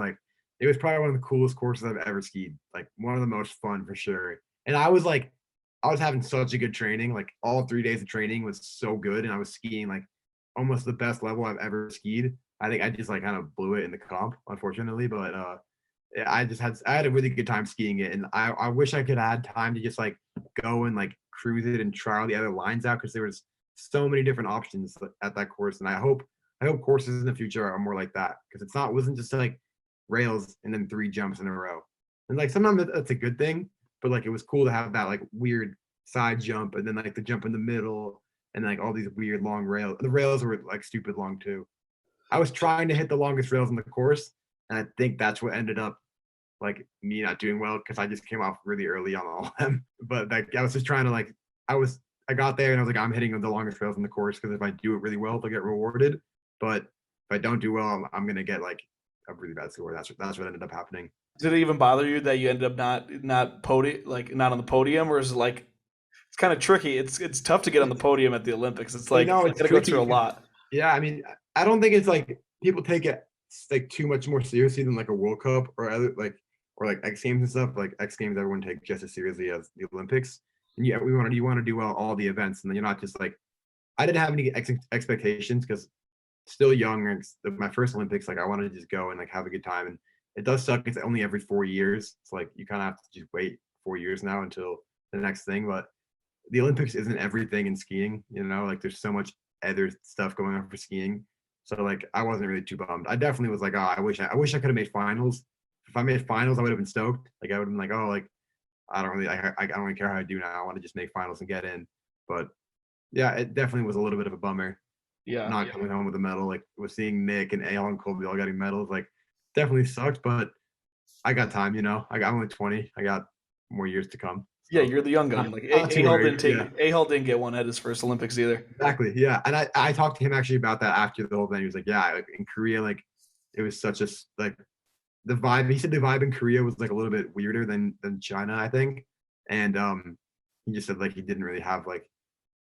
probably one of the coolest courses I've ever skied. Like one of the most fun for sure. And I was having such a good training. Like all 3 days of training was so good, and I was skiing like almost the best level I've ever skied. I think I just like kind of blew it in the comp, unfortunately, but yeah, I had a really good time skiing it, and I wish I could add time to just like go and like cruise it and try all the other lines out because there was so many different options at that course, and I hope courses in the future are more like that because wasn't just like rails and then 3 jumps in a row, and like sometimes that's a good thing, but like it was cool to have that like weird side jump and then like the jump in the middle and like all these weird long rails. The rails were like stupid long too. I was trying to hit the longest rails in the course, and I think that's what ended up like me not doing well because I just came off really early on all of them. But like I was just trying to like I got there and I was like I'm hitting the longest rails in the course because if I do it really well, they'll get rewarded. But if I don't do well, I'm gonna get like a really bad score. That's what ended up happening. Did it even bother you that you ended up not on the podium, or is it like it's kind of tricky? It's tough to get on the It's podium at the Olympics. It's you like know you it's got to go tricky through a because lot. yeah, I mean I don't think it's like people take it like too much more seriously than like a World Cup or other like or like X Games and stuff. Like X Games, everyone takes just as seriously as the Olympics. And yeah, you want to do well all the events, and then you're not just like I didn't have any expectations because still young. And it's my first Olympics, like I wanted to just go and like have a good time. And it does suck. It's only every 4 years. It's like you kind of have to just wait 4 years now until the next thing. But the Olympics isn't everything in skiing, like there's so much other stuff going on for skiing. So like I wasn't really too bummed. I definitely was like, oh, I wish I could have made finals. If I made finals, I would have been stoked. Like I would have been like, oh, like I don't really care how I do now. I want to just make finals and get in. But yeah, it definitely was a little bit of a bummer Yeah. not coming home with a medal. Like was seeing Nick and Al and Colby all getting medals. Like definitely sucked, but I got time. I'm only 20. I got more years to come. Yeah, So you're the young gun. Like not too Ahal worried. didn't take Yeah, Ahal didn't get one at his first Olympics either. exactly. Yeah, and I talked to him actually about that after the whole thing. He was like, yeah, like in Korea, like it was such a like the vibe. He said the vibe in Korea was like a little bit weirder than China, I think. And he just said like he didn't really have like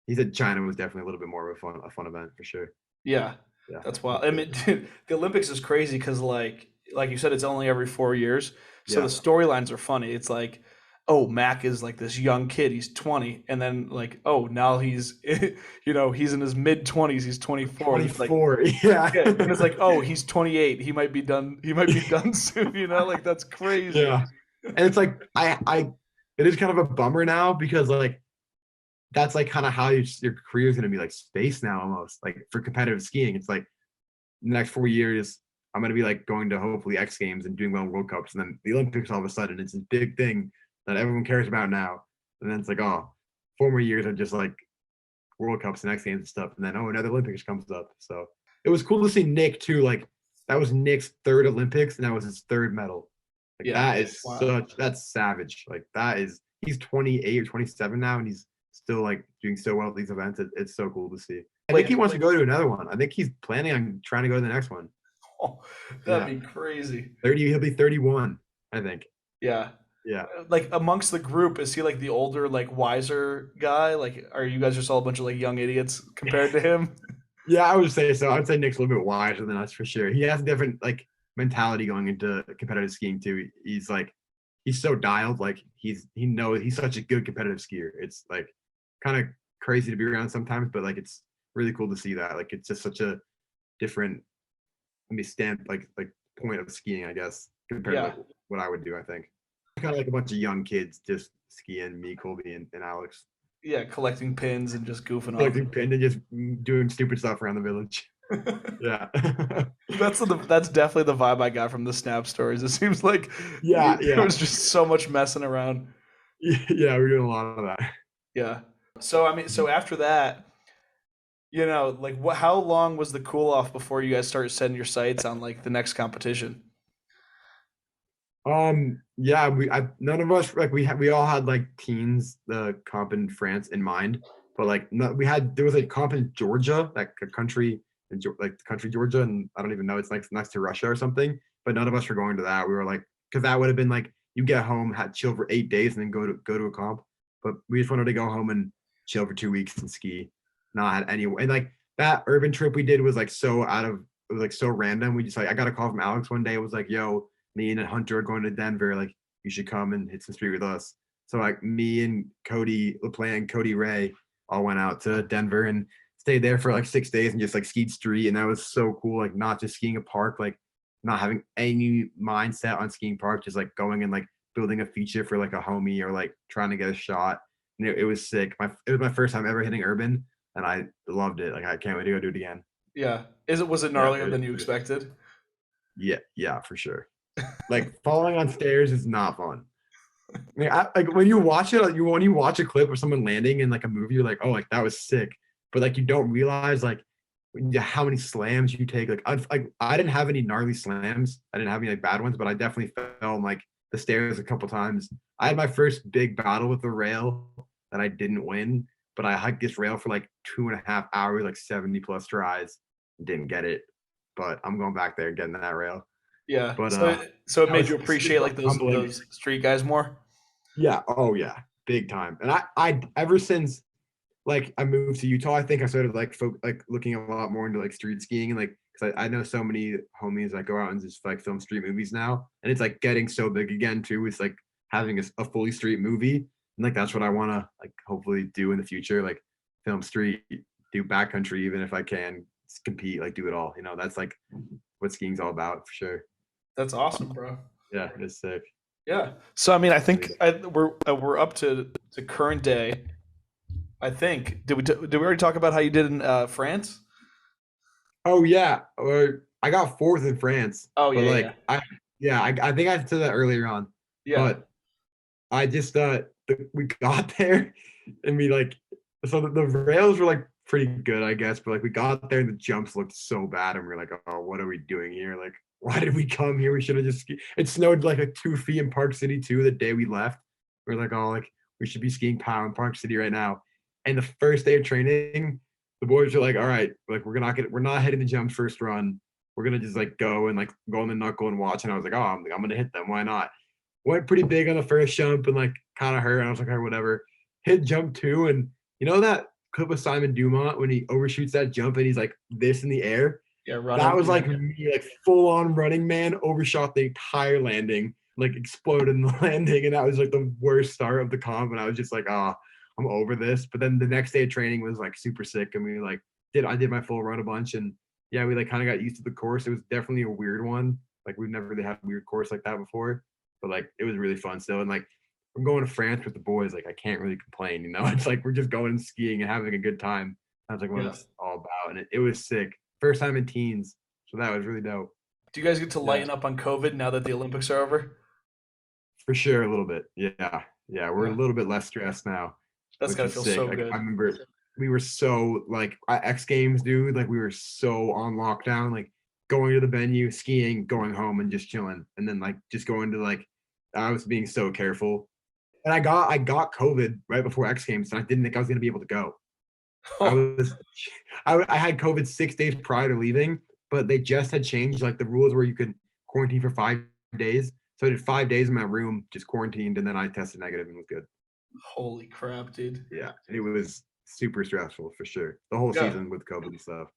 he said China was definitely a little bit more of a fun event for sure. Yeah, Yeah. that's wild. I mean, dude, the Olympics is crazy because like you said, it's only every 4 years. So the Yeah. storylines are funny. It's like, oh, Mac is like this young kid. He's 20, and then like, oh, now he's he's in his mid 20s. He's 24. It's like, 24. Yeah. yeah. Then it's like, oh, he's 28. He might be done. He might be done soon. Like that's crazy. Yeah. And it's like it is kind of a bummer now because like that's like kind of how your career is going to be like space now almost like for competitive skiing. It's like the next 4 years I'm going to be like going to hopefully X Games and doing well in World Cups, and then the Olympics all of a sudden it's this big thing that everyone cares about now, and then it's like, oh, 4 more years of just like World Cups and X Games and stuff, and then another Olympics comes up. So it was cool to see Nick too. Like that was Nick's third Olympics, and that was his third medal. Like Yeah. that is Wow. that's savage. Like he's 28 or 27 now, and he's still like doing so well at these events. It's so cool to see. I think he wants to go to another one. I think he's planning on trying to go to the next one. Oh, that'd be crazy. 30, he'll be 31, I think. Yeah. Yeah. Like amongst the group, is he like the older, like wiser guy? Like, are you guys just all a bunch of like young idiots compared to him? Yeah, I would say so. I'd say Nick's a little bit wiser than us for sure. He has a different like mentality going into competitive skiing too. He's so dialed. Like he knows he's such a good competitive skier. It's like kind of crazy to be around sometimes, but like it's really cool to see that. Like it's just such a different stamp like point of skiing, I guess, compared to like what I would do. I think kind of like a bunch of young kids just skiing, me, Colby, and Alex. Yeah, collecting pins and just goofing Collecting off. pins and just doing stupid stuff around the village. Yeah. That's definitely the vibe I got from the Snap stories. It seems like Yeah, it was just so much messing around. Yeah, we're doing a lot of that. Yeah. So I mean, so after that, like how long was the cool off before you guys started setting your sights on like the next competition? Yeah, none of us like we all had like teens the comp in France in mind, but like no, there was a comp in Georgia, like a country like the country Georgia, and I don't even know, it's like next to Russia or something, but none of us were going to that. We were like, because that would have been like you get home, had chill for 8 days, and then go to a comp. But we just wanted to go home and chill for 2 weeks and ski. Not had any, and like that urban trip we did was like it was like so random. We just like I got a call from Alex one day. It was like, yo, me and Hunter are going to Denver. Like, you should come and hit some street with us. So like me and Cody LaPlante, Cody Ray all went out to Denver and stayed there for like 6 days and just like skied street. And that was so cool. Like not just skiing a park, like not having any mindset on skiing park, just like going and like building a feature for like a homie or like trying to get a shot. And it was sick. It was my first time ever hitting urban, and I loved it. Like I can't wait to go do it again. Yeah. Was it Yeah, gnarlier than you expected? yeah, for sure. Like falling on stairs is not fun. I mean, like when you watch it, when you watch a clip of someone landing in like a movie, you're like, oh, like that was sick. But like you don't realize like how many slams you take. Like I didn't have any gnarly slams. I didn't have any like bad ones, but I definitely fell on like the stairs a couple times. I had my first big battle with the rail that I didn't win, but I hiked this rail for like 2.5 hours, like 70 plus tries, didn't get it. But I'm going back there and getting that rail. Yeah. But So it made you appreciate like those street guys more? Yeah. Oh yeah. Big time. And I ever since like I moved to Utah, I think I started like looking a lot more into like street skiing, and like because I know so many homies that go out and just like film street movies now, and it's like getting so big again too. It's like having a fully street movie, and like that's what I want to like hopefully do in the future, like film street, do backcountry even if I can, compete, like do it all. That's like what skiing's all about for sure. That's awesome, bro. Yeah, it's sick. Yeah. So I mean, I think we're up to current day. I think. Did we already talk about how you did in France? Oh yeah, or I got fourth in France, Oh but yeah, yeah, I think I said that earlier on, yeah. but I just we got there and we like so the rails were like pretty good, I guess, but like we got there and the jumps looked so bad and we are like, oh, what are we doing here? Like, why did we come here? We should have just it snowed like a 2 feet in Park City too the day we left. We are like, oh, like we should be skiing pow in Park City right now. And the first day of training, the boys were like, all right, like we're not hitting the jumps first run. We're gonna just like go and like go on the knuckle and watch. And I was like, oh, I'm gonna hit them. Why not? Went pretty big on the first jump and like kind of hurt. And I was like, all right, whatever. Hit jump two, and you know that clip of Simon Dumont when he overshoots that jump and he's like this in the air. Yeah, That running. was Yeah. like me, like full on running man, overshot the entire landing, like exploded in the landing, and that was like the worst start of the comp. And I was just like, ah, I'm over this. But then the next day of training was like super sick, and we like I did my full run a bunch, and yeah, we like kind of got used to the course. It was definitely a weird one. Like we've never really had a weird course like that before, but like it was really fun still. And like I'm going to France with the boys, like I can't really complain, you know. It's like we're just going and skiing and having a good time. That's like what Yeah. it's all about, and it was sick. First time in teens, so that was really dope. Do you guys get to Yeah, lighten up on COVID now that the Olympics are over? for sure, a little bit. Yeah, yeah, we're a Yeah. little bit less stressed now, That's which gotta is feel sick. so Like I good. remember we were so like at X Games, dude. Like we were so on lockdown, like going to the venue, skiing, going home, and just chilling, and then like just going to like I was being so careful. And I got COVID right before X Games, and I didn't think I was gonna be able to go. I Oh, was I had COVID 6 days prior to leaving, but they just had changed like the rules where you could quarantine for 5 days. So I did 5 days in my room, just quarantined, and then I tested negative and was good. holy crap, dude. Yeah, it was super stressful for sure. The whole Yeah. season with COVID and stuff.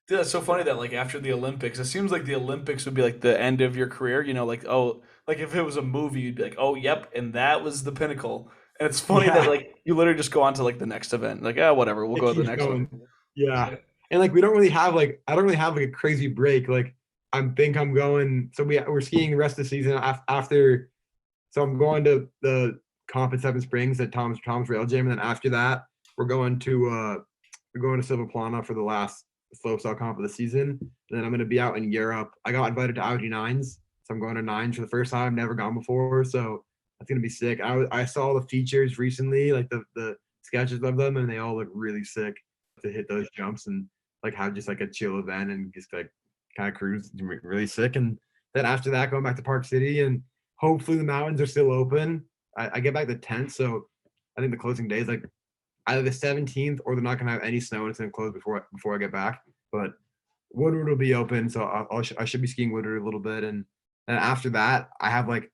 Dude, that's so funny Yeah, that like after the Olympics, it seems like the Olympics would be like the end of your career. You know, like oh, like if it was a movie, you'd be like, oh, yep, and that was the pinnacle. And it's funny that yeah, like you literally just go on to like the next event. Like, oh, whatever, we'll it go to the keeps next one. going. Yeah, Yeah. and like we don't really have like I don't really have like a crazy break. Like I'm going. So we're skiing the rest of the season after. So I'm going to the comp at Seven Springs at Tom's Rail Gym, and then after that, we're going to Silva Plana for the last slopestyle comp of the season. And then I'm going to be out in Europe. I got invited to Audi Nines, so I'm going to Nines for the first time. I've never gone before, so that's going to be sick. I saw the features recently, like the sketches of them, and they all look really sick to hit those jumps and like have just like a chill event and just like kind of cruise really sick. And then after that, going back to Park City and hopefully the mountains are still open. I get back the 10th, so I think the closing day is like either the 17th or they're not gonna have any snow and it's gonna close before I get back. But Woodward will be open, so I should be skiing Woodward a little bit, and then after that I have like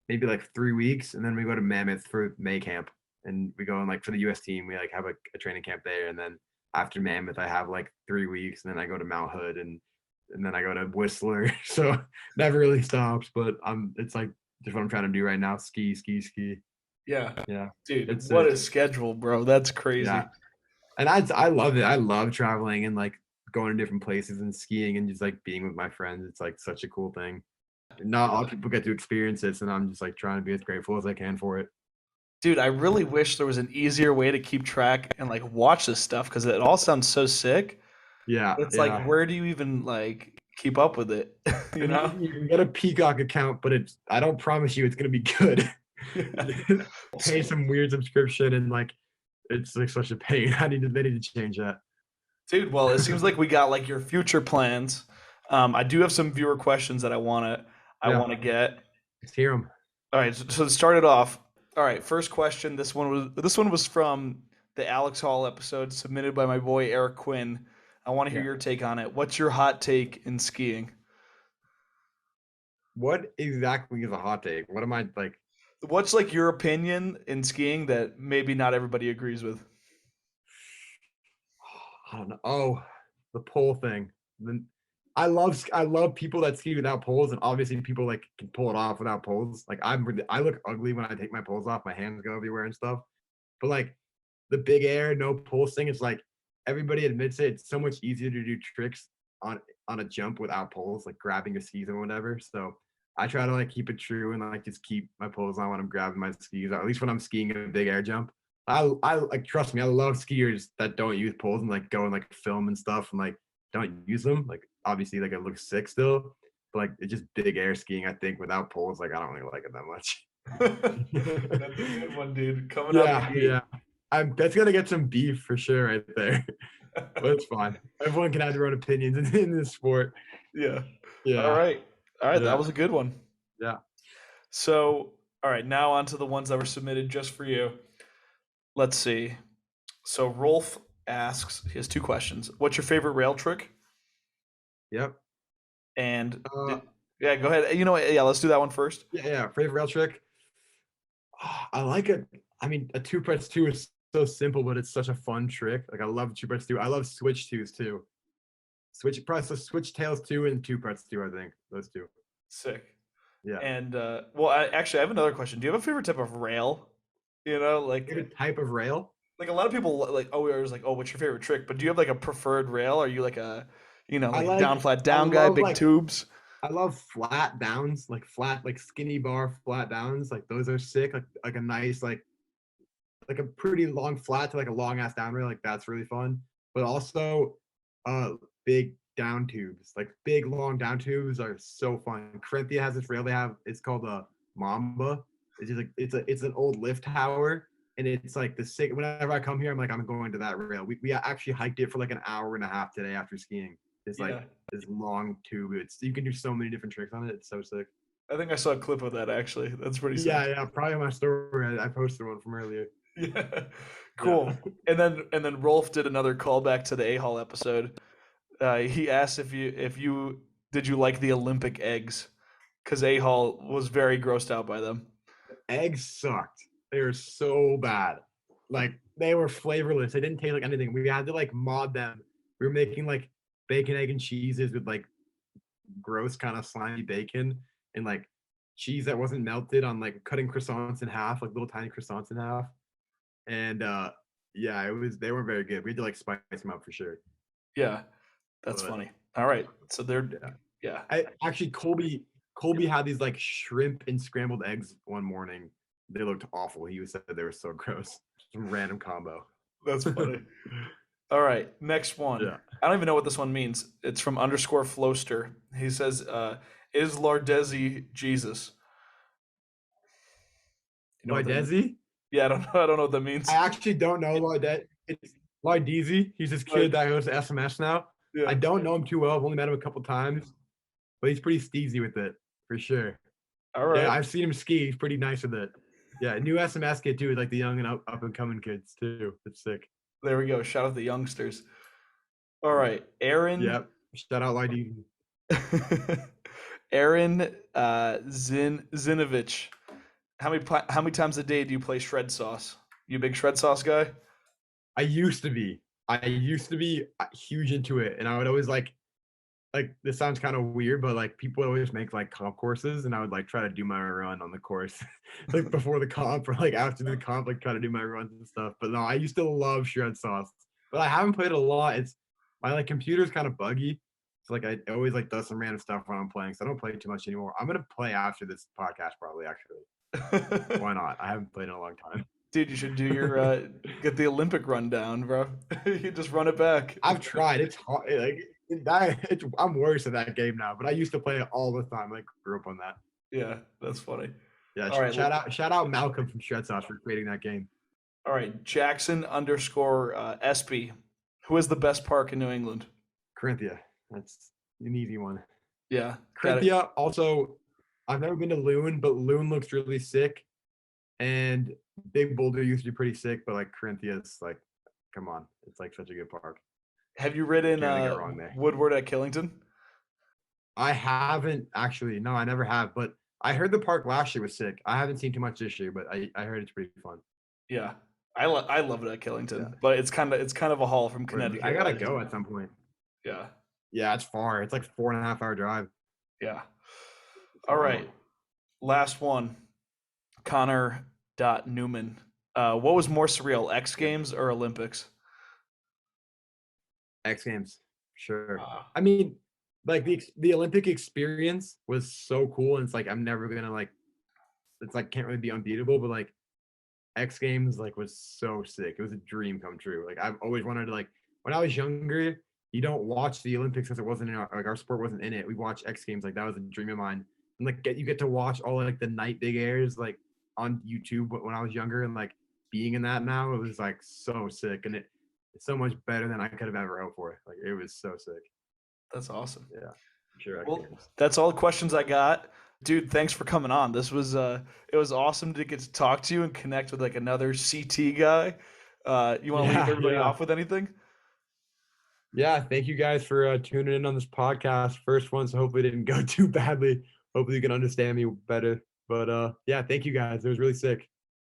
maybe like 3 weeks, and then we go to Mammoth for May camp, and we go and like for the U.S. team we like have a training camp there, and then after Mammoth I have like 3 weeks, and then I go to Mount Hood and then I go to Whistler, so never really stops. But it's like just what I'm trying to do right now. Ski, ski, ski. Yeah. Yeah. Dude, It's what sick. a schedule, bro. That's Yeah. crazy. And I love it. I love traveling and like going to different places and skiing and just like being with my friends. It's like such a cool thing. Not all people get to experience this, and I'm just like trying to be as grateful as I can for it. Dude, I really wish there was an easier way to keep track and like watch this stuff because it all sounds so sick. Yeah, It's like, yeah. where do you even like keep up with it? You And know? you can get a Peacock account, but I don't promise you it's gonna be good. Yeah. Pay some weird subscription and like it's like such a pain. They need to change that. Dude, well, it seems like we got like your future plans. I do have some viewer questions that I Yeah, wanna get. let's hear them. All right, so to start it off, all right, first question. This one was from the Alex Hall episode submitted by my boy Eric Quinn. I want to hear Yeah. your take on it. What's your hot take in skiing? What exactly is a hot take? What am I like? What's like your opinion in skiing that maybe not everybody agrees with? I don't know. Oh, the pole thing. Then I love people that ski without poles, and obviously people like can pull it off without poles. Like I look ugly when I take my poles off. My hands go everywhere and stuff. But like the big air, no poles thing, it's like everybody admits it. It's so much easier to do tricks on on a jump without poles, like grabbing a skis or whatever. So I try to like keep it true and like just keep my poles on when I'm grabbing my skis, or at least when I'm skiing a big air jump. I like trust me, I love skiers that don't use poles and like go and like film and stuff and like don't use them. Like obviously like it looks sick still, but like it's just big air skiing. I think without poles, like I don't really like it that much. That's a good one, dude. Coming out the Yeah, gate. yeah. That's gonna get some beef for sure right there. But it's fine. Everyone can have their own opinions in this sport. Yeah. All Yeah, right. All right. That yeah, was a good one. yeah. So, all right. Now on to the ones that were submitted just for you. Let's see. So Rolf asks, he has two questions. What's your favorite rail trick? Yep. And Uh, yeah, go ahead. You know what? Yeah, let's do that one first. yeah, yeah. Favorite rail trick. I like it. I mean, a two press two is so simple, but it's such a fun trick. Like I love two press two. I love switch twos too. Switch tails two and two press two. I think those two. Sick. Yeah. And well, actually, I have another question. Do you have a favorite type of rail? You know, Favorite type of rail? like a lot of people like always like, oh, what's your favorite trick? But do you have like a preferred rail? Are you like a, I like a down like. flat I down guy, love big like. tubes? I love flat downs, like flat, like skinny bar flat downs. Like those are sick. Like a nice like a pretty long flat to like a long ass down rail. Like that's really fun. But also, uh, big down tubes, like big long down tubes are so fun. Corinthia has this rail they have. It's called a Mamba. It's just like it's an old lift tower, and it's like the sick. Whenever I come here, I'm like I'm going to that rail. We actually hiked it for like an hour and a half today after skiing. It's like Yeah, this long tube. It's you can do so many different tricks on it. It's so sick. I think I saw a clip of that actually. That's pretty Yeah, sick. yeah. Probably on my story. I posted one from earlier. Yeah, Yeah. cool. And then Rolf did another callback to the A Hall episode. He asked if you did you like the Olympic eggs because A Hall was very grossed out by them. Eggs sucked. They were so bad. Like they were flavorless. They didn't taste like anything. We had to like mod them. We were making like bacon, egg, and cheeses with like gross kind of slimy bacon and like cheese that wasn't melted on like cutting croissants in half, like little tiny croissants in half. And yeah, it was they weren't very good. We had to like spice them up for sure. Yeah, that's But funny. All right, so they're yeah. yeah, I actually Colby had these like shrimp and scrambled eggs one morning. They looked awful. He said they were so gross. Some random combo. that's funny. All right, next one. Yeah. I don't even know what this one means. It's from underscore Floster. He says, "Is Lardezi Jesus?" You know what that means? Lydesi? Yeah, I don't know. I don't know what that I means. actually don't know Lydet. It's Lydesi. He's this kid Like, that goes to SMS now. I yeah. don't know him too well. I've only met him a couple times, but he's pretty steezy with it for sure. All Yeah, right. I've seen him ski. He's pretty nice with it. Yeah, new SMS kid too, like the young and up and coming kids too. It's sick. There we go. Shout out the youngsters. All right, Aaron. Yep. Shout out Lydesi. Aaron Zinovich. How many times a day do you play shred sauce? You a big shred sauce guy? I used to be. I used to be huge into it, and I would always like this sounds kind of weird, but like people would always make like comp courses, and I would like try to do my run on the course, like before the comp or like after the comp, like try to do my runs and stuff. But no, I used to love shred sauce, but I haven't played it a lot. It's my like computer's kind of buggy, so like I always like does some random stuff when I'm playing, so I don't play too much anymore. I'm gonna play after this podcast probably actually. Why not? I haven't played in a long time. Dude, you should do your get the Olympic run down, bro. You just run it back. I've tried. It's hard. Like I'm worse at that game now, but I used to play it all the time. I grew up on that. Yeah, that's funny. Yeah, All right, shout out Malcolm from Shred Sauce for creating that game. all right. Jackson underscore Espy. Who is the best park in New England? Corinthia. That's an easy one. Yeah, got it. Corinthia also, I've never been to Loon, but Loon looks really sick. And Big Boulder used to be pretty sick, but like Corinthia's like, come on. It's like such a good park. Have you ridden Can't really go wrong there. Woodward at Killington? I haven't actually, no, I never have, but I heard the park last year was sick. I haven't seen too much this year, but I heard it's pretty fun. Yeah, I love it at Killington, Yeah. but it's kind of a haul from Connecticut. I gotta go at some point. Yeah, Yeah, it's far. It's like 4.5 hour drive. yeah. All right, last one. Connor Newman. What was more surreal, X Games or Olympics? X Games, sure. Ah. I mean, like the Olympic experience was so cool, and it's like I'm never gonna like, it's like can't really be unbeatable, but like X Games like was so sick. It was a dream come true. Like I've always wanted to like when I was younger, you don't watch the Olympics because it wasn't in our sport wasn't in it. We watched X Games, like that was a dream of mine. And like you get to watch all like the night big airs like on YouTube when I was younger, and like being in that now, it was like so sick, and it's so much better than I could have ever hoped for. Like it was so sick. That's awesome. Yeah, I'm sure X Well, Games. that's all the questions I got. Dude, thanks for coming on. This was it was awesome to get to talk to you and connect with like another CT guy. You want to leave Yeah, everybody yeah. off with anything? Yeah, thank you guys for tuning in on this podcast. First one, so hopefully it didn't go too badly. Hopefully you can understand me better. But yeah, thank you guys. It was really sick.